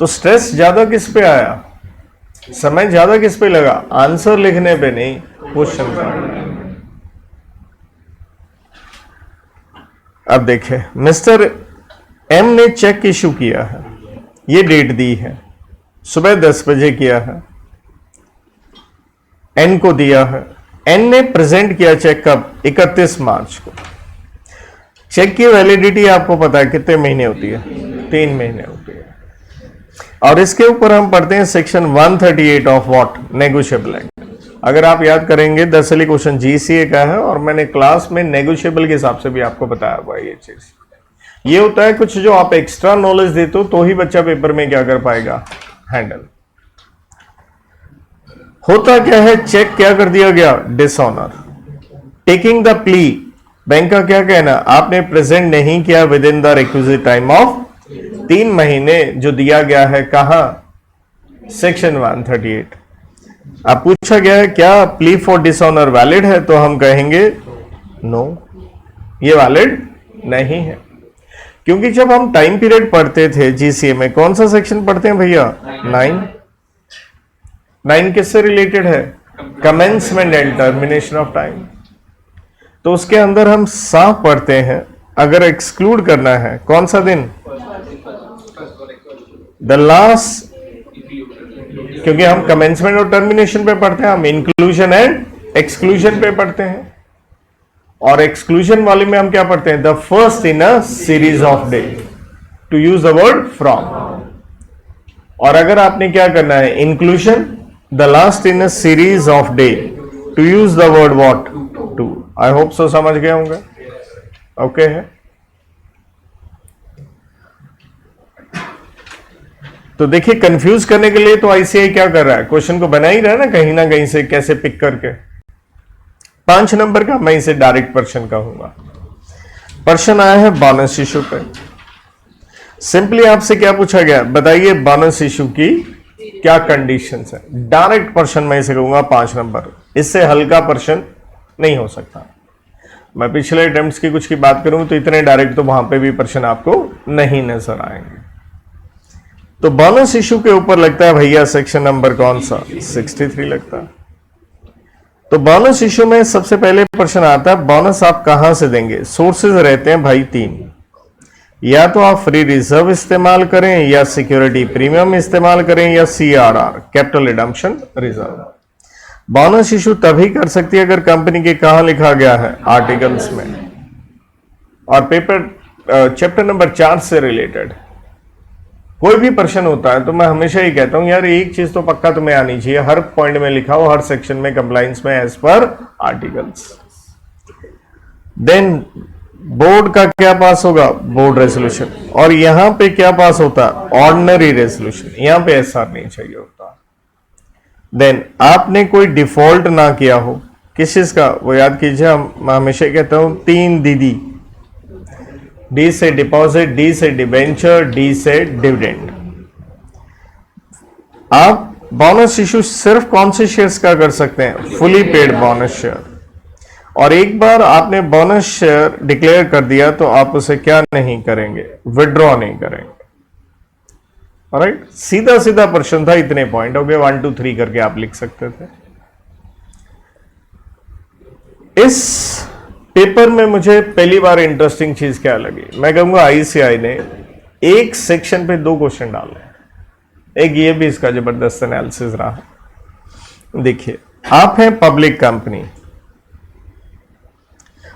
तो स्ट्रेस ज्यादा किस पे आया? समय ज्यादा किस पे लगा? आंसर लिखने पे नहीं, क्वेश्चन का। अब देखिए मिस्टर एम ने चेक इशू किया है, ये डेट दी है, सुबह 10 बजे किया है, एन को दिया है। एन ने प्रेजेंट किया चेक कब? 31 मार्च को। चेक की वैलिडिटी आपको पता है कितने महीने होती है? 3 महीने होती है। और इसके ऊपर हम पढ़ते हैं section 138 of what? Negotiable act. अगर आप याद करेंगे दरअसल क्वेश्चन जीसीए का है और मैंने क्लास में नेगोशिएबल के हिसाब से भी आपको बताया हुआ है। ये चीज ये होता है कुछ जो आप एक्स्ट्रा नॉलेज देते हो तो ही बच्चा पेपर में क्या कर पाएगा? हैंडल। होता क्या है? चेक क्या कर दिया गया? Dishonour. Taking the plea, bank का क्या कहना? आपने प्रेजेंट नहीं किया with in the requisite time of 3 महीने जो दिया गया है, कहां? सेक्शन 138। अब पूछा गया है क्या प्ली फॉर डिसऑनर वैलिड है? तो हम कहेंगे नो, ये वैलिड नहीं है। क्योंकि जब हम टाइम पीरियड पढ़ते थे जीसीए में, कौन सा सेक्शन पढ़ते हैं भैया? 9 किससे रिलेटेड है? Commencement and termination of time. तो उसके अंदर हम साफ पढ़ते हैं, अगर एक्सक्लूड करना है कौन सा दिन? द लास्ट, क्योंकि हम कमेंसमेंट और टर्मिनेशन पे पढ़ते हैं, हम इंक्लूजन एंड एक्सक्लूजन पे पढ़ते हैं। और एक्सक्लूजन वाले में हम क्या पढ़ते हैं? The first in a series of day, to use the word from. और अगर आपने क्या करना है? Inclusion, the last in a series of day, to use the word what? To. I hope so समझ गए होंगे। ओके है। तो देखिए कंफ्यूज करने के लिए तो आईसीआई क्या कर रहा है? क्वेश्चन को बना ही रहा है ना कहीं से कैसे पिक करके। 5 नंबर का मैं इसे डायरेक्ट प्रश्न कहूंगा। प्रश्न आया है बोनस इशू पे। सिंपली आपसे क्या पूछा गया? बताइए बोनस इशू की क्या कंडीशंस है। डायरेक्ट प्रश्न मैं इसे कहूंगा 5 नंबर, इससे हल्का प्रश्न नहीं हो सकता। मैं पिछले अटेम्प्ट्स की कुछ की बात करूं तो इतने डायरेक्ट तो वहां पे भी प्रश्न आपको नहीं नजर आएंगे। तो बोनस इशू के ऊपर लगता है भैया सेक्शन नंबर कौन सा? 63 लगता है। तो बोनस इशू में सबसे पहले प्रश्न आता है बोनस आप कहां से देंगे? सोर्सेज रहते हैं भाई 3, या तो आप फ्री रिजर्व इस्तेमाल करें, या सिक्योरिटी प्रीमियम इस्तेमाल करें, या CRR capital redemption reserve. Bonus issue तभी कर सकती है अगर कंपनी के कहां लिखा गया है? आर्टिकल्स में। और पेपर चैप्टर नंबर 4 से रिलेटेड कोई भी प्रश्न होता है तो मैं हमेशा ही कहता हूं यार एक चीज तो पक्का तुम्हें आनी चाहिए, हर पॉइंट में लिखा हो, हर सेक्शन में, कंप्लायंस में, as per articles. Then board का क्या पास होगा, बोर्ड रेजोल्यूशन, और यहां पे क्या पास होता है, ऑर्डिनरी रेजोल्यूशन, यहां पे एसआर नहीं चाहिए होता। देन आपने कोई डिफॉल्ट ना किया हो, किस चीज का, वो याद कीजिए, हम हमेशा कहता हूं 3 दीदी, डी से डिपॉजिट, डी से डिबेंचर, डी से डिविडेंड। आप बोनस इशू सिर्फ कौन से शेयर्स का कर सकते हैं, फुली पेड बोनस शेयर। और एक बार आपने बोनस शेयर डिक्लेयर कर दिया तो आप उसे क्या नहीं करेंगे, विड्रॉ नहीं करेंगे। ऑलराइट, सीधा सीधा प्रश्न था, इतने पॉइंट हो गए, 1 2 3 करके आप लिख सकते थे। इस पेपर में मुझे पहली बार इंटरेस्टिंग चीज क्या लगी, मैं कहूंगा आईसीआई ने एक सेक्शन पे 2 क्वेश्चन डाले। एक ये भी इसका जबरदस्त एनालिसिस रहा। देखिए, आप हैं पब्लिक कंपनी,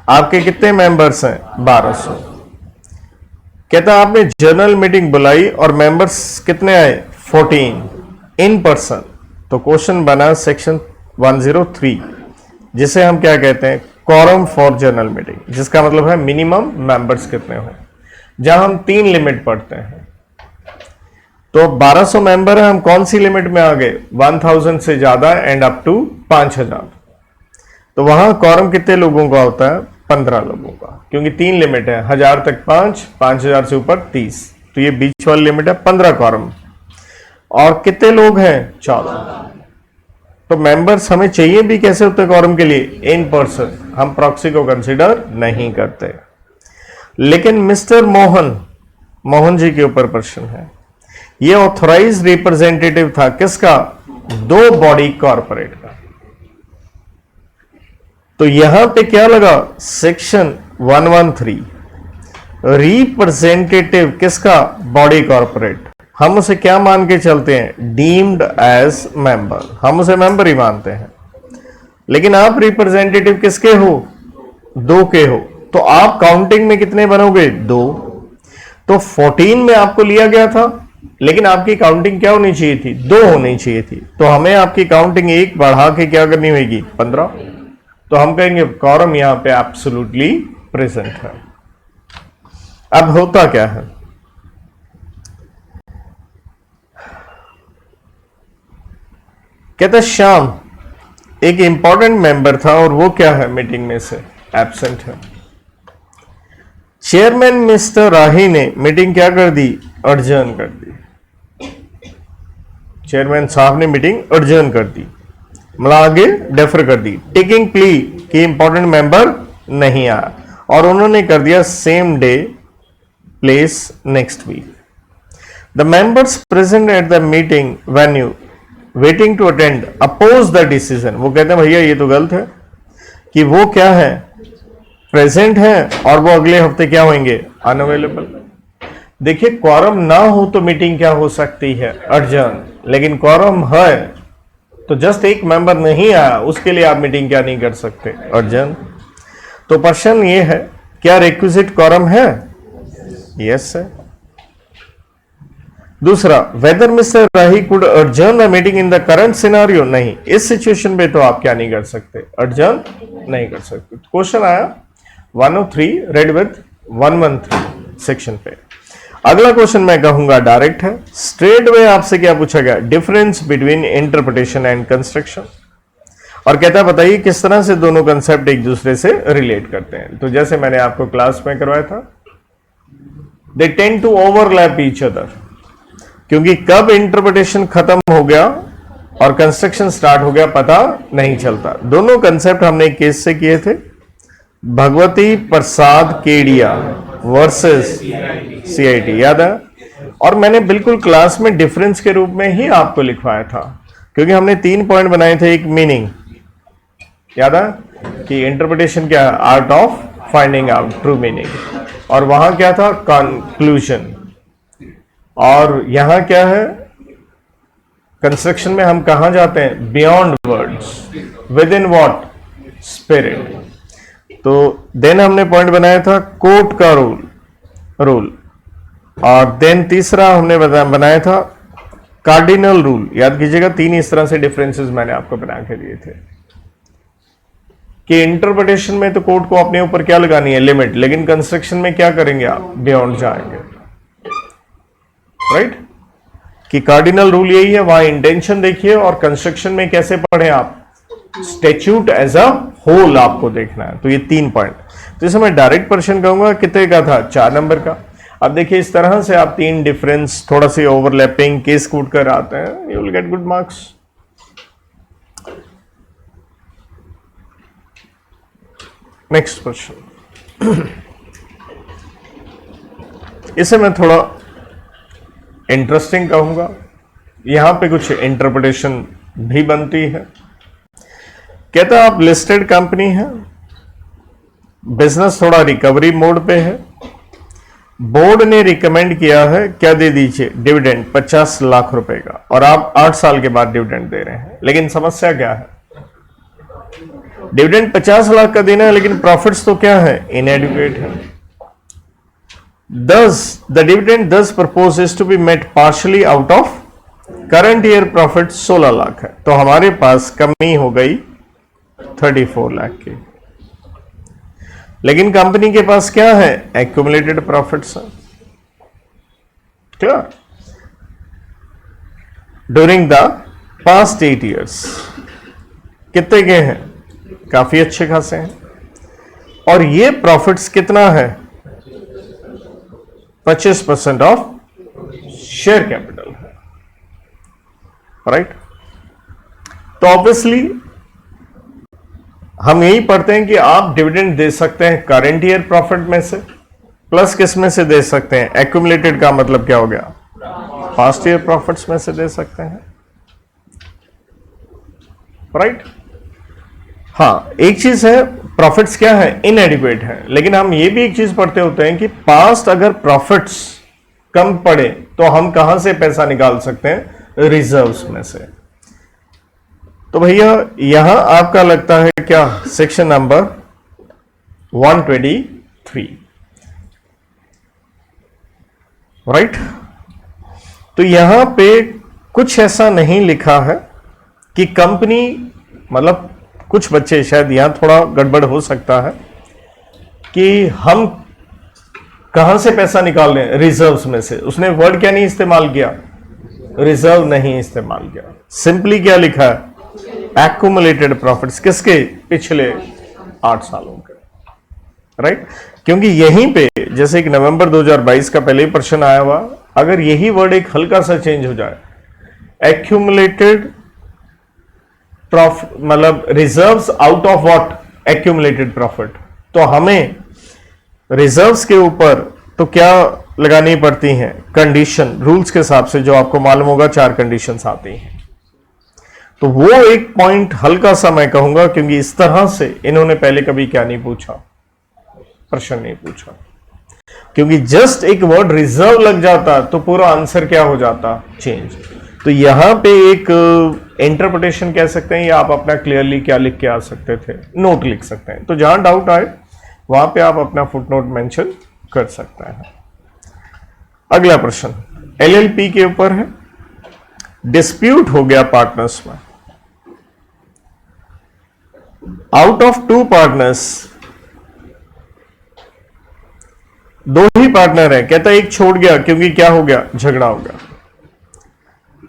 आपके कितने मेंबर्स हैं, 1200। कहता आपने जनरल मीटिंग बुलाई और मेंबर्स कितने आए, 14 इन पर्सन। तो क्वेश्चन बना सेक्शन 103, जिसे हम क्या कहते हैं, quorum फॉर जनरल मीटिंग, जिसका मतलब है मिनिमम मेंबर्स कितने हो, जहां हम 3 लिमिट पढ़ते हैं। तो 1200 मेंबर है, हम कौन सी लिमिट में आ गए, 1000 से ज्यादा एंड अप टू 5000। तो वहां quorum कितने लोगों का होता है, 15 लोगों का, क्योंकि 3 लिमिट है, 1000 तक 5, 5000 से ऊपर 30, तो ये बीच वाली लिमिट है 15 quorum। और कितने लोग हैं, 14। तो मेंबर्स हमें चाहिए भी कैसे होते quorum के लिए, इन पर्सन, हम प्रॉक्सी को कंसीडर नहीं करते। लेकिन मिस्टर मोहन जी के ऊपर प्रश्न है, ये ऑथराइज रिप्रेजेंटेटिव था किसका, 2 बॉडी कॉर्पोरेट का। तो यहां पे क्या लगा, सेक्शन 113, रिप्रेजेंटेटिव किसका, बॉडी कॉर्पोरेट। हम उसे क्या मान के चलते हैं, डीम्ड एज मेंबर, हम उसे मेंबर ही मानते हैं। लेकिन आप रिप्रेजेंटेटिव किसके हो, 2 के हो, तो आप काउंटिंग में कितने बनोगे, 2। तो 14 में आपको लिया गया था, लेकिन आपकी काउंटिंग क्या होनी चाहिए थी, 2 होनी चाहिए थी। तो हमें आपकी काउंटिंग 1 बढ़ा के क्या करनी होगी, 15। तो हम कहेंगे quorum यहां पे एब्सोल्युटली प्रेजेंट है। अब होता क्या है, कहता श्याम एक इंपॉर्टेंट मेंबर था और वो क्या है, मीटिंग में से एब्सेंट है। चेयरमैन मिस्टर राही ने मीटिंग क्या कर दी, अडजर्न कर दी। चेयरमैन साहब ने मीटिंग अडजर्न कर दी, मतलब आगे डेफर कर दी, टेकिंग प्ली कि इंपॉर्टेंट मेंबर नहीं आया, और उन्होंने कर दिया same day place next week. The members present at the meeting venue waiting to attend oppose the decision. वो कहते हैं भैया ये तो गलत है कि वो क्या है, प्रेजेंट है और वो अगले हफ्ते क्या होंगे, अनअवेलेबल। देखिए, quorum ना हो तो मीटिंग क्या हो सकती है, अडजर्न। लेकिन quorum है तो जस्ट एक मेंबर नहीं आया, उसके लिए आप मीटिंग क्या नहीं कर सकते, अडजर्न। तो प्रश्न ये है, क्या रिक्विजिट quorum है, यस है। दूसरा, whether mister Rahi could adjourn the meeting in the current scenario, नहीं, इस सिचुएशन में तो आप क्या नहीं कर सकते, अडजर्न नहीं कर सकते। क्वेश्चन आया 103 रेड विद 113 सेक्शन पे। अगला क्वेश्चन मैं कहूंगा डायरेक्ट है, स्ट्रेट वे आपसे क्या पूछा गया, difference between interpretation and construction. और कहता है बताइए किस तरह से दोनों कंसेप्ट एक दूसरे से रिलेट करते हैं। तो जैसे मैंने आपको क्लास में करवाया था, they tend to overlap each other, क्योंकि कब इंटरप्रिटेशन खत्म हो गया और कंस्ट्रक्शन स्टार्ट हो गया पता नहीं चलता। दोनों कंसेप्ट हमने एक केस से किए थे, भगवती प्रसाद केडिया वर्सेस सीआईटी, याद है। और मैंने बिल्कुल क्लास में डिफरेंस के रूप में ही आपको लिखवाया था, क्योंकि हमने 3 पॉइंट बनाए थे। एक मीनिंग, याद है कि इंटरप्रिटेशन क्या है, art of finding out true meaning, और वहां क्या था, कंक्लूजन। और यहां क्या है, कंस्ट्रक्शन में हम कहां जाते हैं, beyond words, with in what, spirit. तो देन हमने पॉइंट बनाया था कोर्ट का रूल, और देन तीसरा हमने बनाया था कार्डिनल रूल। याद कीजिएगा, 3 इस तरह से डिफरेंसेस मैंने आपको बना के दिए थे। कि इंटरप्रिटेशन में तो कोर्ट को अपने ऊपर क्या लगानी है, लिमिट, लेकिन कंस्ट्रक्शन में क्या करेंगे आप, बियॉन्ड जाएंगे, राइट? कि कार्डिनल रूल यही है, वहां इंटेंशन देखिए, और कंस्ट्रक्शन में कैसे पढ़े आप, स्टैट्यूट एज अ होल आपको देखना है। तो ये 3 पॉइंट। तो इसे मैं डायरेक्ट क्वेश्चन कहूंगा, कितने का था, 4 नंबर का। अब देखिए इस तरह से आप 3 डिफरेंस, थोड़ा सी ओवरलैपिंग केस कूट कर आते हैं, you will get good marks. Next question, इसे मैं थोड़ा इंटरेस्टिंग कहूंगा, यहां पे कुछ इंटरप्रिटेशन भी बनती है। कहता है आप लिस्टेड कंपनी है, बिजनेस थोड़ा रिकवरी मोड पे है, बोर्ड ने रिकमेंड किया है, क्या दे दीजिए, डिविडेंड 50 लाख रुपए का, और आप 8 साल के बाद डिविडेंड दे रहे हैं। लेकिन समस्या क्या है, डिविडेंड 50 लाख का देना है, लेकिन प्रॉफिट्स तो क्या है, इनएडिक्वेट है। Thus, the dividend thus proposed is to be met partially out of current year profit 16 lakh है, तो हमारे पास कमी हो गई 34 लाख की। लेकिन कंपनी के पास क्या है, एक्यूमुलेटेड प्रॉफिट्स है, clear, during the past 8 years कितने के हैं, काफी अच्छे खासे हैं, और ये प्रॉफिट्स कितना है, 25% ऑफ शेयर कैपिटल है, राइट? तो ऑब्वियसली हम यही पढ़ते हैं कि आप डिविडेंड दे सकते हैं करंट ईयर प्रॉफिट में से, प्लस किस में से दे सकते हैं, एक्यूमुलेटेड का मतलब क्या हो गया, पास्ट ईयर प्रॉफिट्स में से दे सकते हैं, राइट? हाँ, एक चीज है, प्रॉफिट्स क्या है, इनएडिक्वेट है, लेकिन हम ये भी एक चीज पढ़ते होते हैं कि पास्ट अगर प्रॉफिट्स कम पड़े तो हम कहां से पैसा निकाल सकते हैं, रिजर्व्स में से। तो भैया यहां आपका लगता है क्या, सेक्शन नंबर 123, राइट? तो यहां पे कुछ ऐसा नहीं लिखा है कि कंपनी, मतलब कुछ बच्चे शायद यहां थोड़ा गड़बड़ हो सकता है कि हम कहां से पैसा निकाल रहे हैं, रिजर्व्स में से। उसने वर्ड क्या नहीं इस्तेमाल किया, रिजर्व नहीं इस्तेमाल किया, सिंपली क्या लिखा है, एक्यूमुलेटेड प्रॉफिट्स, किसके, पिछले 8 सालों के, राइट? क्योंकि यहीं पे जैसे एक नवंबर 2022 का पहले ही प्रश्न आया हुआ, अगर यही वर्ड एक हल्का सा चेंज हो जाए, एक्यूमुलेटेड प्रॉफिट मतलब reserves out of what, accumulated profit, तो हमें रिजर्व्स के ऊपर तो क्या लगानी पड़ती हैं, कंडीशन, रूल्स के हिसाब से, जो आपको मालूम होगा 4 कंडीशंस आती हैं। तो वो एक पॉइंट हल्का सा मैं कहूंगा, क्योंकि इस तरह से इन्होंने पहले कभी क्या नहीं पूछा, प्रश्न नहीं पूछा, क्योंकि जस्ट एक वर्ड रिजर्व लग जाता तो पूरा आंसर क्या हो जाता, चेंज। तो यहां पे एक इंटरप्रिटेशन कह सकते हैं, या आप अपना क्लियरली क्या लिख के आ सकते थे, नोट लिख सकते हैं। तो जहां डाउट आए वहां पे आप अपना फुटनोट मेंशन कर सकते हैं। अगला प्रश्न एलएलपी के ऊपर है, डिस्प्यूट हो गया पार्टनर्स में, out of 2 partners, 2 he partner है, कहता है एक छोड़ गया क्योंकि क्या हो गया, झगड़ा हो गया।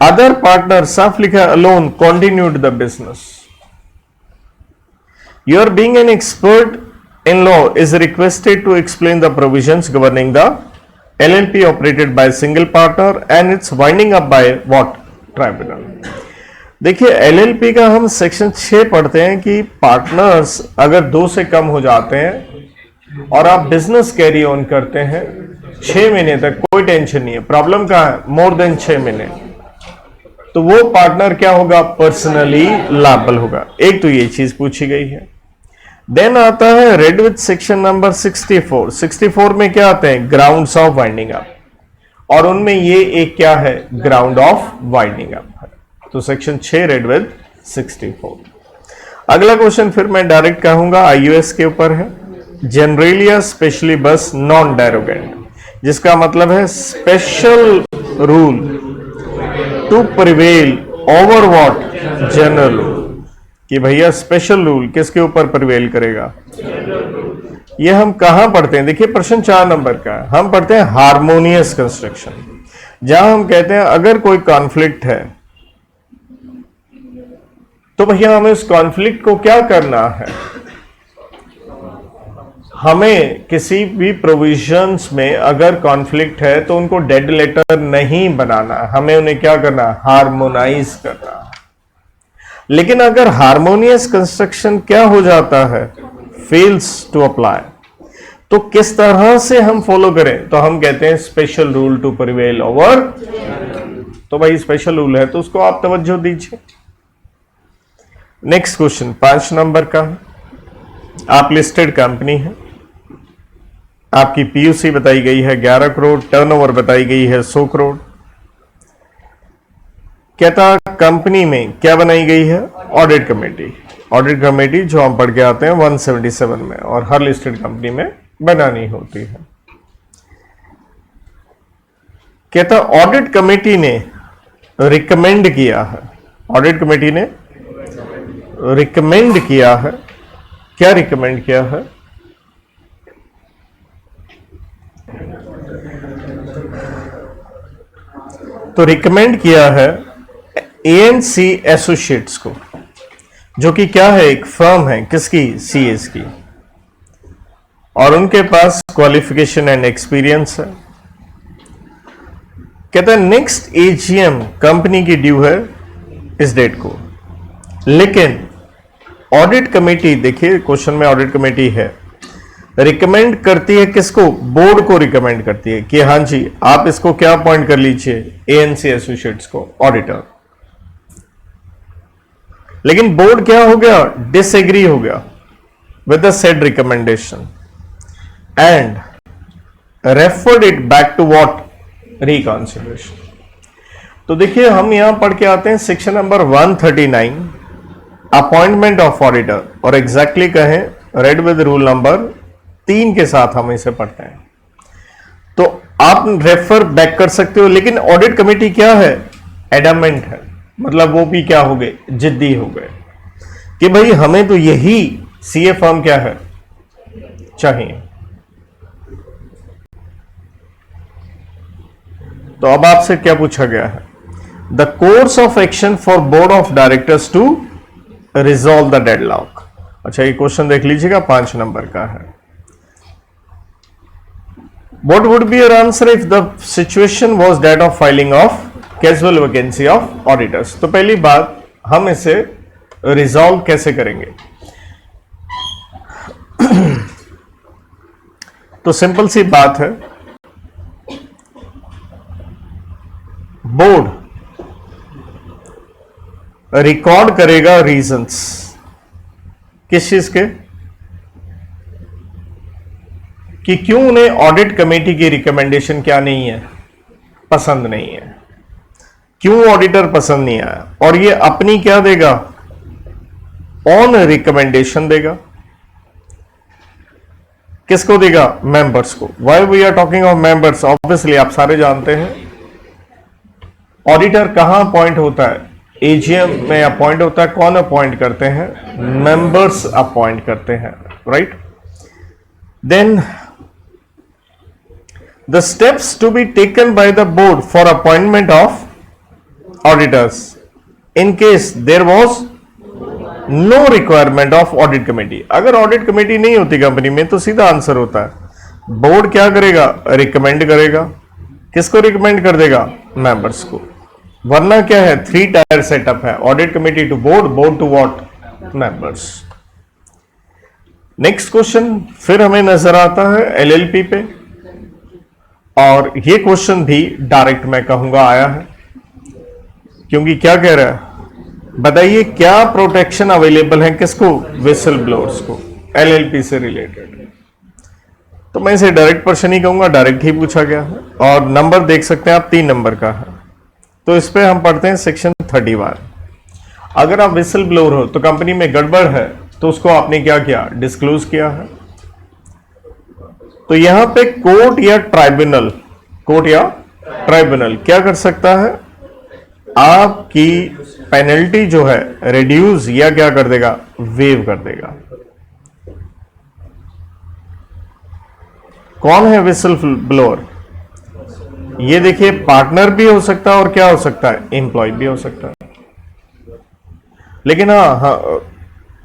अदर पार्टनर, साफ लिखा alone, continued the business. Your being an expert in law is requested to explain the provisions governing the LLP operated by single partner and its winding up by what, tribunal। देखिए LLP का हम section 6 पढ़ते हैं कि partners अगर 2 से कम हो जाते हैं और आप बिजनेस कैरी ऑन करते हैं 6 महीने तक, कोई टेंशन नहीं है। प्रॉब्लम कहां है, मोर देन 6 महीने, तो वो पार्टनर क्या होगा, पर्सनली लायबल होगा। एक तो ये चीज पूछी गई है। देन आता है रेड विथ सेक्शन नंबर 64। 64 में क्या आते हैं, ग्राउंड्स ऑफ वाइंडिंग अप, और उनमें ये एक क्या है, ग्राउंड ऑफ वाइंडिंग अप है। तो सेक्शन 6 रेड विथ 64। अगला क्वेश्चन फिर मैं डायरेक्ट कहूंगा आईयूएस के ऊपर है, जनरलिया स्पेशली बस नॉन डेरोगेंट, जिसका मतलब है special rule to prevail over what, general rule. कि भैया स्पेशल रूल किसके ऊपर प्रिवेल करेगा। ये हम कहां पढ़ते हैं, देखिए प्रश्न 4 नंबर का है। हम पढ़ते हैं हार्मोनियस कंस्ट्रक्शन, जहां हम कहते हैं अगर कोई कॉन्फ्लिक्ट है तो भैया हमें उस कॉन्फ्लिक्ट को क्या करना है, हमें किसी भी प्रोविजंस में अगर कॉन्फ्लिक्ट है तो उनको डेड लेटर नहीं बनाना, हमें उन्हें क्या करना, हार्मोनाइज करना। लेकिन अगर हार्मोनियस कंस्ट्रक्शन क्या हो जाता है, फेल्स टू अप्लाई, तो किस तरह से हम फॉलो करें, तो हम कहते हैं special rule to prevail over. तो भाई स्पेशल रूल है तो उसको आप तवज्जो दीजिए। नेक्स्ट क्वेश्चन 5 नंबर का, आप लिस्टेड कंपनी है, आपकी पीयूसी बताई गई है 11 करोड़, टर्नओवर बताई गई है 100 करोड़। कहता कंपनी में क्या बनाई गई है, ऑडिट कमेटी। ऑडिट कमेटी जो हम पढ़ के आते हैं 177 में, और हर लिस्टेड कंपनी में बनानी होती है। कहता ऑडिट कमेटी ने रिकमेंड किया है, ऑडिट कमेटी ने रिकमेंड किया है, क्या रिकमेंड किया है, तो रिकमेंड किया है एएनसी एसोसिएट्स को, जो कि क्या है, एक फर्म है, किसकी, सीएस की, और उनके पास क्वालिफिकेशन एंड एक्सपीरियंस है। कहता है नेक्स्ट एजीएम कंपनी की ड्यू है इस डेट को, लेकिन ऑडिट कमेटी, देखिए क्वेश्चन में ऑडिट कमेटी है, रिकमेंड करती है किसको, बोर्ड को रिकमेंड करती है कि हाँ जी आप इसको क्या अपॉइंट कर लीजिए, एएनसी एसोसिएट्स को ऑडिटर। लेकिन बोर्ड क्या हो गया, डिसएग्री हो गया with the said recommendation and referred it back to what, reconsideration. तो देखिए हम यहां पढ़ के आते हैं section number 139 appointment of auditor, और एग्जैक्टली कहें रेड विद रूल नंबर 3 के साथ हम इसे पढ़ते हैं। तो आप रेफर बैक कर सकते हो, लेकिन ऑडिट कमेटी क्या है, एडमेंट है, मतलब वो भी क्या हो गए, जिद्दी हो गए कि भाई हमें तो यही सीए फर्म क्या है, चाहिए। तो अब आपसे क्या पूछा गया है, the course of action for board of directors to resolve the deadlock. अच्छा ये क्वेश्चन देख लीजिएगा 5 नंबर का है। What would be your answer if the situation was that of filing of casual vacancy of auditors? तो पहली बात हम इसे रिजॉल्व कैसे करेंगे, तो सिंपल सी बात है, बोर्ड रिकॉर्ड करेगा रीजंस, किस चीज के, कि क्यों उन्हें ऑडिट कमेटी की रिकमेंडेशन क्या नहीं है, पसंद नहीं है, क्यों ऑडिटर पसंद नहीं आया, और ये अपनी क्या देगा, ऑन रिकमेंडेशन देगा, किसको देगा, मेंबर्स को। Why we are talking of members, obviously आप सारे जानते हैं ऑडिटर कहां अपॉइंट होता है, एजीएम में अपॉइंट होता है। कौन अपॉइंट करते हैं, मेंबर्स अपॉइंट करते हैं, right. Then the steps to be taken by the board for appointment of auditors in case there was no requirement of audit committee। अगर ऑडिट कमेटी नहीं होती कंपनी में तो सीधा आंसर होता है बोर्ड क्या करेगा, रिकमेंड करेगा, किसको रिकमेंड कर देगा, मेंबर्स को। वरना क्या है, 3 टायर सेटअप है, audit committee to board, board to what, members. Next question फिर हमें नजर आता है एलएलपी पे, और ये क्वेश्चन भी डायरेक्ट मैं कहूंगा आया है, क्योंकि क्या कह रहा है, बताइए क्या प्रोटेक्शन अवेलेबल है किसको, विसल ब्लोअर्स को, एलएलपी से रिलेटेड। तो मैं इसे डायरेक्ट क्वेश्चन ही कहूंगा, डायरेक्ट ही पूछा गया है, और नंबर देख सकते हैं आप 3 नंबर का है। तो इस पे हम पढ़ते हैं सेक्शन 31। अगर आप विसल ब्लोअर हो तो कंपनी में गड़बड़ है तो उसको आपने क्या किया, डिस्क्लोज किया है। तो यहां पे कोर्ट या ट्राइब्यूनल, कोर्ट या ट्राइब्यूनल क्या कर सकता है, आपकी पेनल्टी जो है रिड्यूस या क्या कर देगा, वेव कर देगा। कौन है विसल ब्लोअर? ये देखिए पार्टनर भी हो सकता है और क्या हो सकता है, एम्प्लॉय भी हो सकता है। लेकिन हाँ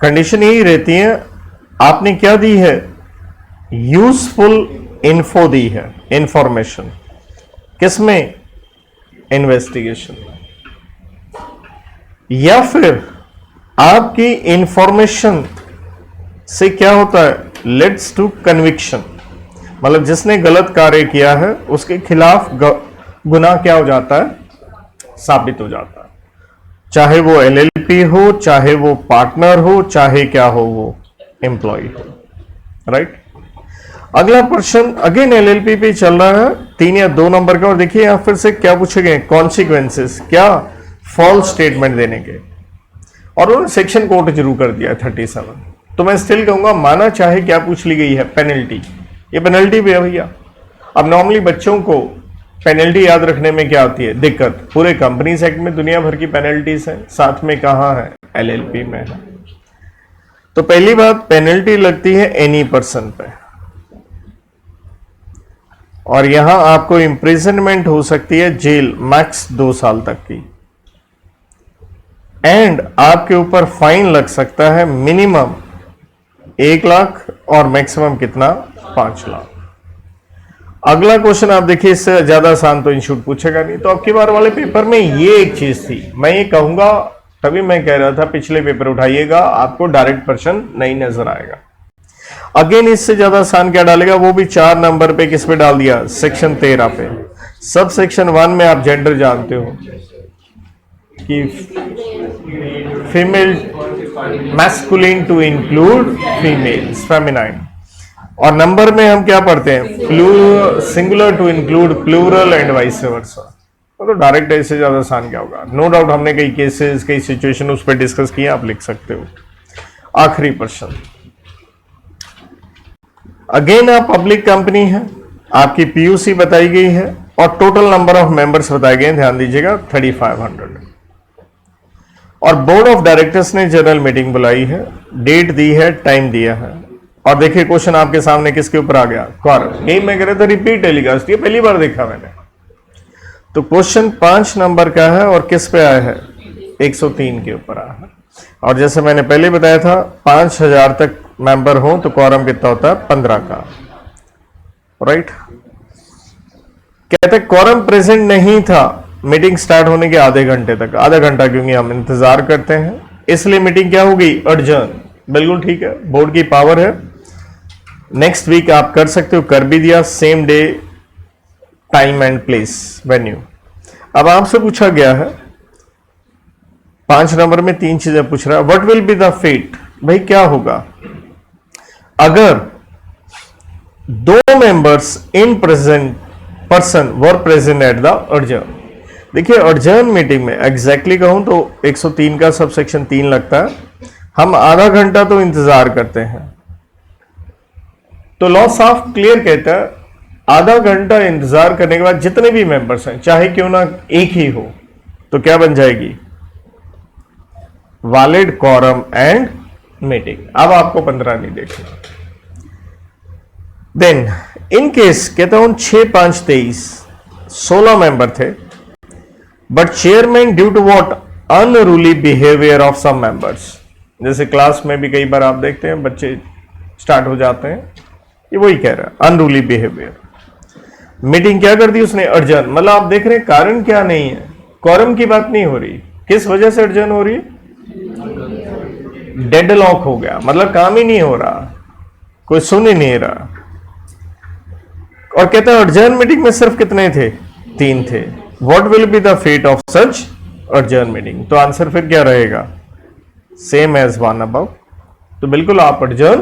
कंडीशन यही रहती है, आपने क्या दी है, यूजफुल इन्फो दी है, इंफॉर्मेशन। किसमें? इन्वेस्टिगेशन में। या फिर आपकी इंफॉर्मेशन से क्या होता है, लेट्स टू कन्विक्शन, मतलब जिसने गलत कार्य किया है उसके खिलाफ गुनाह क्या हो जाता है, साबित हो जाता है। चाहे वो एलएलपी हो, चाहे वो पार्टनर हो, चाहे क्या हो, वो एम्प्लॉय हो, राइट। अगला प्रश्न अगेन एलएलपी पे चल रहा है, 3 या 2 नंबर का। और देखिए यहां फिर से क्या पूछे गए, कॉन्सिक्वेंसेस, क्या फॉल्स स्टेटमेंट देने के। और उन्होंने सेक्शन कोड जरूर कर दिया 37। तो मैं स्टिल कहूंगा माना चाहे क्या पूछ ली गई है, पेनल्टी। ये पेनल्टी भी है भैया। अब नॉर्मली बच्चों को पेनल्टी याद रखने में क्या आती है, दिक्कत। पूरे कंपनीज एक्ट में दुनिया भर की पेनल्टीज है, साथ में कहां है, एलएलपी में है। तो पहली बात, पेनल्टी लगती है एनी पर्सन पे, और यहां आपको इंप्रिजनमेंट हो सकती है, जेल मैक्स 2 साल तक की, एंड आपके ऊपर फाइन लग सकता है मिनिमम 1 लाख और मैक्सिमम कितना, 5 लाख। अगला क्वेश्चन आप देखिए, इससे ज्यादा आसान तो इंस्टीट्यूट पूछेगा नहीं। तो अब की बार वाले पेपर में ये एक चीज थी, मैं ये कहूंगा, तभी मैं कह रहा था पिछले पेपर उठाइएगा, आपको डायरेक्ट प्रश्न नहीं नजर आएगा। अगेन इससे ज्यादा आसान क्या डालेगा, वो भी 4 नंबर पे, किस पे डाल दिया, सेक्शन 13 पे। सब सेक्शन 1 में आप जेंडर जानते हो कि female, masculine to include females, feminine. और नंबर में हम क्या पढ़ते हैं, singular to include plural and vice versa. तो डायरेक्ट ऐसे ज्यादा आसान क्या होगा। नो डाउट हमने कई केसेस, कई सिचुएशन उस पर डिस्कस किया, आप लिख सकते हो। आखिरी प्रश्न, अगेन आप पब्लिक कंपनी है, आपकी पीयूसी बताई गई है और टोटल नंबर ऑफ मेंबर्स बताए गए, ध्यान दीजिएगा 3500। और बोर्ड ऑफ डायरेक्टर्स ने जनरल मीटिंग बुलाई है, डेट दी है, टाइम दिया है। और देखिए क्वेश्चन आपके सामने किसके ऊपर आ गया, कॉरम। यही मैं कह रहा था, रिपीट टेलीकास्ट, ये पहली बार देखा मैंने। तो क्वेश्चन 5 नंबर का है और किस पे आया है, 103 के ऊपर आया है। और जैसे मैंने पहले बताया था, 5000 तक मेंबर हो तो क्वारम कितना होता है, 15 का, राइट। कहते क्वारम प्रेजेंट नहीं था मीटिंग स्टार्ट होने के आधे घंटे तक। आधा घंटा क्योंकि हम इंतजार करते हैं, इसलिए मीटिंग क्या हो गई, एडजर्न। बिल्कुल ठीक है, बोर्ड की पावर है। नेक्स्ट वीक आप कर सकते हो, कर भी दिया, same day, time and place, venue. अब आपसे पूछा गया है 5 नंबर में 3 चीजें पूछ रहा है। What will be the fate, भाई क्या होगा अगर 2 members in present person were present at the adjourn. देखिए एडजर्न मीटिंग में एग्जैक्टली कहूं तो 103 का सब सेक्शन 3 लगता है। हम आधा घंटा तो इंतजार करते हैं, तो लॉ साफ क्लियर कहता है आधा घंटा इंतजार करने के बाद जितने भी मेंबर्स हैं, चाहे क्यों ना एक ही हो, तो क्या बन जाएगी, वैलिड क्वारम एंड मीटिंग। अब आपको 15 नहीं देखना। देन इन केस कहता हूं 6, 5, 23 16 मेंबर थे, but chairman due to what, unruly behaviour of some members. जैसे क्लास में भी कई बार आप देखते हैं बच्चे स्टार्ट हो जाते हैं, ये वही कह रहा है, अनरूली बिहेवियर। मीटिंग क्या कर दी उसने, एडजर्न। मतलब आप देख रहे हैं कारण क्या नहीं है, क्वारम की बात नहीं हो रही, किस वजह से एडजर्न हो रही है, डेडलॉक हो गया, मतलब काम ही नहीं हो रहा, कोई सुन ही नहीं रहा। और कहता है एडजर्न मीटिंग में सिर्फ कितने थे, 3 थे। What will be the fate of such adjourn meeting. तो आंसर फिर क्या रहेगा, सेम एज वन अबव। तो बिल्कुल आप एडजर्न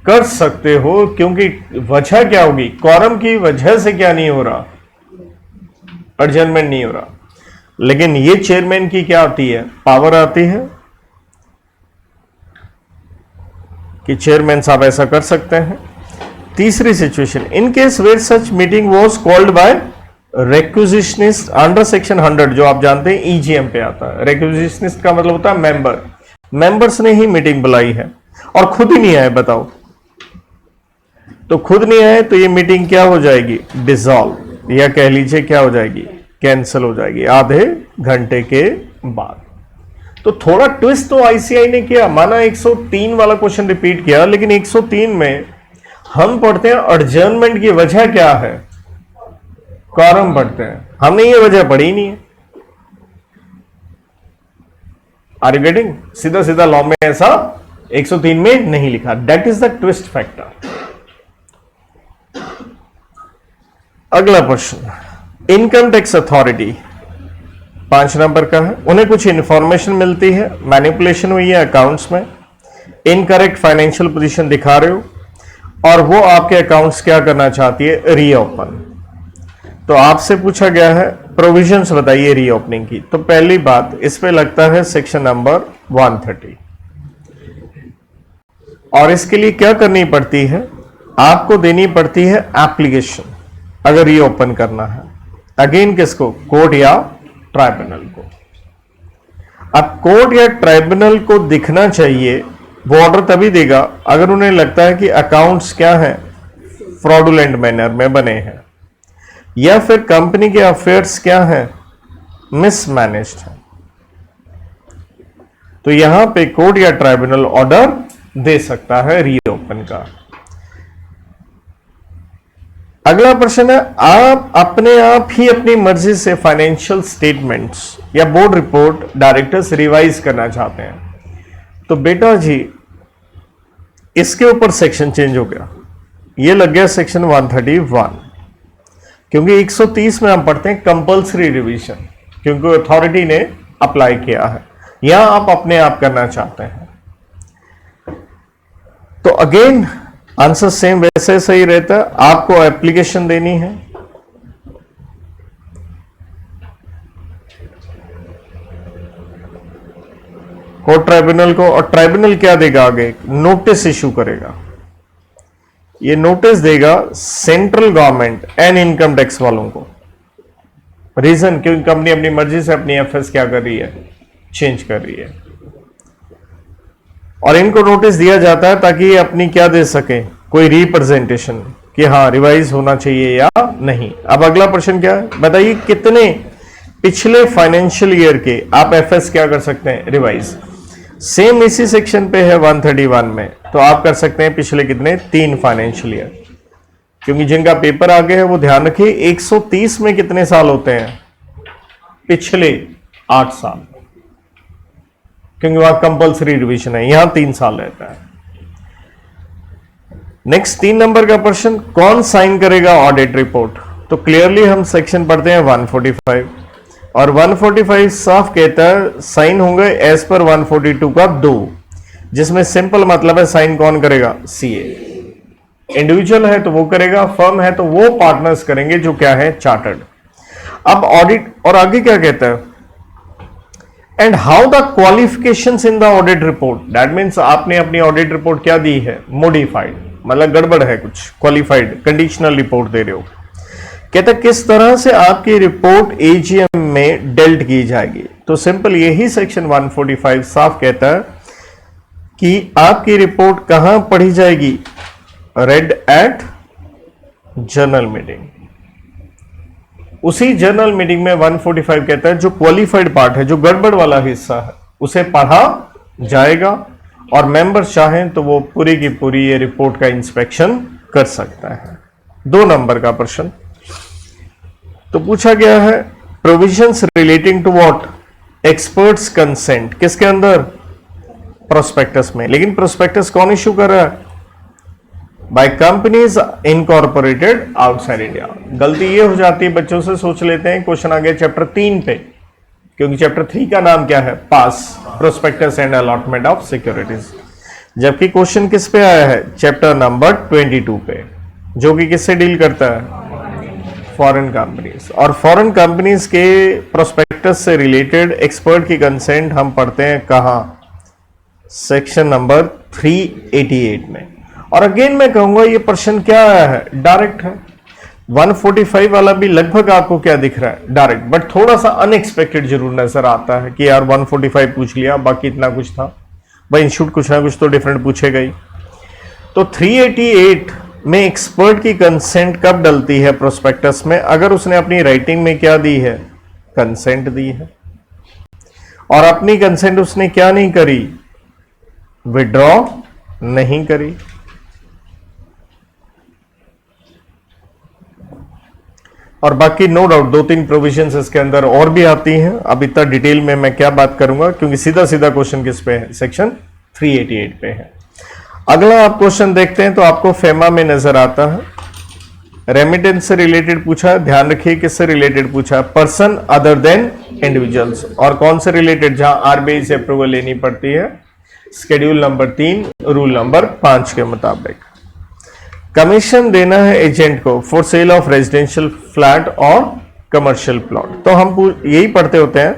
कर सकते हो, क्योंकि वजह क्या होगी, क्वारम की वजह से क्या नहीं हो रहा, एडजर्नमेंट नहीं हो रहा। लेकिन ये चेयरमैन की क्या आती है, पावर आती है कि चेयरमैन साहब ऐसा कर सकते हैं। तीसरी situation, in case where such meeting was called by requisitionist under section 100 जो आप जानते हैं ईजीएम पे आता है। रिक्विजिशनिस्ट का मतलब होता है मेंबर, मेंबर्स ने ही मीटिंग बुलाई है और खुद ही नहीं आए, बताओ। तो खुद नहीं आए तो ये मीटिंग क्या हो जाएगी, डिसॉल्व, या कह लीजिए क्या हो जाएगी, कैंसिल हो जाएगी आधे घंटे के बाद। तो थोड़ा ट्विस्ट तो आईसीआई ने किया, माना 103 वाला क्वेश्चन रिपीट किया, लेकिन 103 में हम पढ़ते हैं एडजर्नमेंट की वजह क्या है, क्वारम पढ़ते हैं, हमने ये वजह पढ़ी ही नहीं है। Are you getting? सीधा सीधा लॉ में ऐसा 103 में नहीं लिखा, that is the twist factor. अगला प्रश्न, इनकम टैक्स अथॉरिटी 5 नंबर का है, उन्हें कुछ इंफॉर्मेशन मिलती है, मैनिपुलेशन हुई है अकाउंट्स में, इनकरेक्ट फाइनेंशियल पोजीशन दिखा रहे हो, और वो आपके अकाउंट्स क्या करना चाहती है, रीओपन। तो आपसे पूछा गया है प्रोविजंस बताइए रीओपनिंग की। तो पहली बात इस पे लगता है सेक्शन नंबर 130, और इसके लिए क्या करनी पड़ती है, आपको देनी पड़ती है एप्लीकेशन अगर रीओपन करना है। अगेन किसको, कोर्ट या ट्राइब्यूनल को। अब कोर्ट या ट्राइब्यूनल को दिखना चाहिए, वो ऑर्डर तभी देगा अगर उन्हें लगता है कि अकाउंट्स क्या है, फ्रॉडुलेंट मैनर में बने हैं, या फिर कंपनी के अफेयर्स क्या है, मिसमैनेज्ड है। तो यहां पे कोर्ट या ट्राइब्यूनल ऑर्डर दे सकता है रीओपन का। अगला प्रश्न है, आप अपने आप ही अपनी मर्जी से फाइनेंशियल स्टेटमेंट्स या बोर्ड रिपोर्ट डायरेक्टर्स रिवाइज करना चाहते हैं। तो बेटा जी इसके ऊपर सेक्शन चेंज हो गया, ये लग गया सेक्शन 131, क्योंकि 130 में हम पढ़ते हैं कंपल्सरी रिवीजन, क्योंकि अथॉरिटी ने अप्लाई किया है, यहां आप अपने आप करना चाहते हैं। तो अगेन आंसर सेम वैसे सही रहता है, आपको एप्लीकेशन देनी है, कोर्ट ट्राइब्यूनल को, और ट्राइब्यूनल क्या देगा आगे, नोटिस इशू करेगा। ये नोटिस देगा central government and income tax वालों को। रीजन, क्योंकि कंपनी अपनी मर्जी से अपनी एफएस क्या कर रही है, चेंज कर रही है, और इनको नोटिस दिया जाता है ताकि ये अपनी क्या दे सके, कोई रिप्रेजेंटेशन कि हाँ रिवाइज होना चाहिए या नहीं। अब अगला प्रश्न क्या है, बताइए कितने पिछले फाइनेंशियल ईयर के आप एफएस क्या कर सकते हैं, रिवाइज। सेम इसी सेक्शन पे है 131 में, तो आप कर सकते हैं पिछले कितने, 3 फाइनेंशियल ईयर, क्योंकि जिनका पेपर आगे है वो ध्यान रखिए 130 में कितने साल होते हैं, पिछले 8 साल, क्योंकि वहां कंपल्सरी रिवीजन है, यहां 3 साल रहता है। नेक्स्ट 3 नंबर का प्रश्न, कौन साइन करेगा ऑडिट रिपोर्ट। तो क्लियरली हम सेक्शन पढ़ते हैं 145, और 145 साफ कहता है साइन होंगे एज पर 142 का 2, जिसमें सिंपल मतलब है साइन कौन करेगा, सीए। इंडिविजुअल है तो वो करेगा, फर्म है तो वो पार्टनर्स करेंगे जो क्या है, चार्टर्ड। अब ऑडिट, और आगे क्या कहता है, and how the qualifications in the audit report, that means आपने अपनी ऑडिट रिपोर्ट क्या दी है, मॉडिफाइड, मतलब गड़बड़ है कुछ, क्वालिफाइड कंडीशनल रिपोर्ट दे रहे हो। कहता किस तरह से आपकी रिपोर्ट एजीएम में डेल्ट की जाएगी। तो सिंपल यही सेक्शन 145 साफ कहता है कि आपकी रिपोर्ट कहां पढ़ी जाएगी, रेड एट जनरल मीटिंग। उसी जनरल मीटिंग में 145 कहता है जो क्वालिफाइड पार्ट है, जो गड़बड़ वाला हिस्सा है, उसे पढ़ा जाएगा, और मेंबर चाहें तो वो पूरी की पूरी ये रिपोर्ट का इंस्पेक्शन कर सकता है। 2 नंबर का प्रश्न, तो पूछा गया है provisions relating to what, experts consent, किसके अंदर, प्रोस्पेक्टस में। लेकिन प्रोस्पेक्टस कौन इश्यू कर रहा है, by companies incorporated outside India. गलती ये हो जाती है, बच्चों से सोच लेते हैं क्वेश्चन आ गया चैप्टर 3 पे, क्योंकि चैप्टर 3 का नाम क्या है, पास, prospectus and allotment of securities, जबकि क्वेश्चन किस पे आया है, चैप्टर नंबर 22 पे, जो कि किससे डील करता है, फॉरेन कंपनीज। और फॉरेन कंपनीज के प्रोस्पेक्टस से रिलेटेड एक्सपर्ट की कंसेंट हम पढ़ते हैं कहां, सेक्शन नंबर 388 में। और अगेन मैं कहूंगा ये प्रश्न क्या आया है, डायरेक्ट है, 145 वाला भी लगभग आपको क्या दिख रहा है, डायरेक्ट, बट थोड़ा सा अनएक्सपेक्टेड जरूर नजर आता है कि यार 145 पूछ लिया, बाकी इतना कुछ था। भाई इंस्टीट्यूट कुछ ना कुछ तो डिफरेंट पूछेगा ही। तो 388 में एक्सपर्ट की कंसेंट कब डलती है प्रोस्पेक्टस में? अगर उसने अपनी राइटिंग में क्या दी है, कंसेंट दी है, और अपनी कंसेंट उसने क्या नहीं करी, विड्रॉ नहीं करी। और बाकी नो डाउट 2-3 प्रोविजंस इसके अंदर और भी आती हैं। अब इतना डिटेल में मैं क्या बात करूंगा, क्योंकि सीधा सीधा क्वेश्चन किस पे है, सेक्शन 388 पे है। अगला आप क्वेश्चन देखते हैं तो आपको फेमा में नजर आता है, रेमिटेंस से रिलेटेड पूछा है। ध्यान रखिए किससे रिलेटेड पूछा है, पर्सन अदर देन इंडिविजुअल्स। और कौन से रिलेटेड, जहां आरबीआई से अप्रूवल लेनी पड़ती है, शेड्यूल नंबर 3 रूल नंबर 5 के मुताबिक। कमीशन देना है एजेंट को for sale of residential flat और कमर्शियल प्लॉट। तो हम यही पढ़ते होते हैं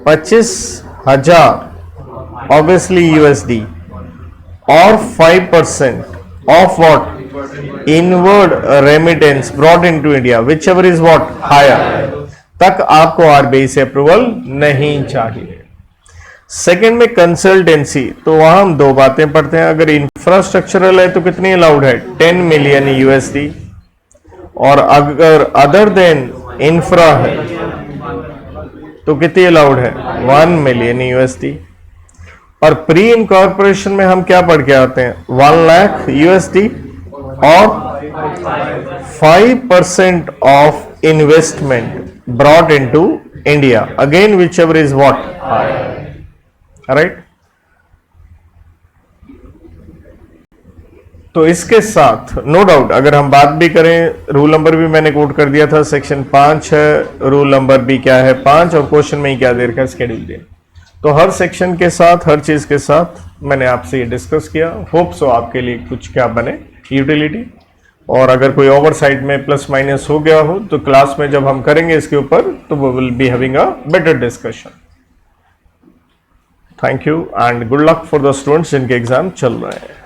25,000 ऑब्वियसली यूएसडी और 5% of what, inward remittance brought into India, whichever is what higher, तक आपको आरबीआई से अप्रूवल नहीं चाहिए। सेकेंड में कंसल्टेंसी, तो वहां हम दो बातें पढ़ते हैं। अगर इंफ्रास्ट्रक्चरल है तो कितनी अलाउड है, 10 मिलियन यूएसडी, और अगर अदर देन इंफ्रा है तो कितनी अलाउड है, 1 मिलियन यूएसडी। और प्री इनकॉर्पोरेशन में हम क्या पढ़ के आते हैं, 1 लाख यूएसडी और 5% of investment brought into India, again whichever is what higher, right. तो इसके साथ नो डाउट अगर हम बात भी करें, रूल नंबर भी मैंने कोट कर दिया था, सेक्शन 5 है, रूल नंबर भी क्या है 5, और क्वेश्चन में ही क्या दे रखा है, शेड्यूल दे। तो हर सेक्शन के साथ, हर चीज के साथ मैंने आपसे ये डिस्कस किया। होप सो आपके लिए कुछ क्या बने यूटिलिटी। और अगर कोई ओवर साइड में प्लस माइनस हो गया हो तो क्लास में जब हम करेंगे इसके ऊपर तो we will be having a better discussion. Thank you and good luck for the students जिनके एग्जाम चल रहे हैं।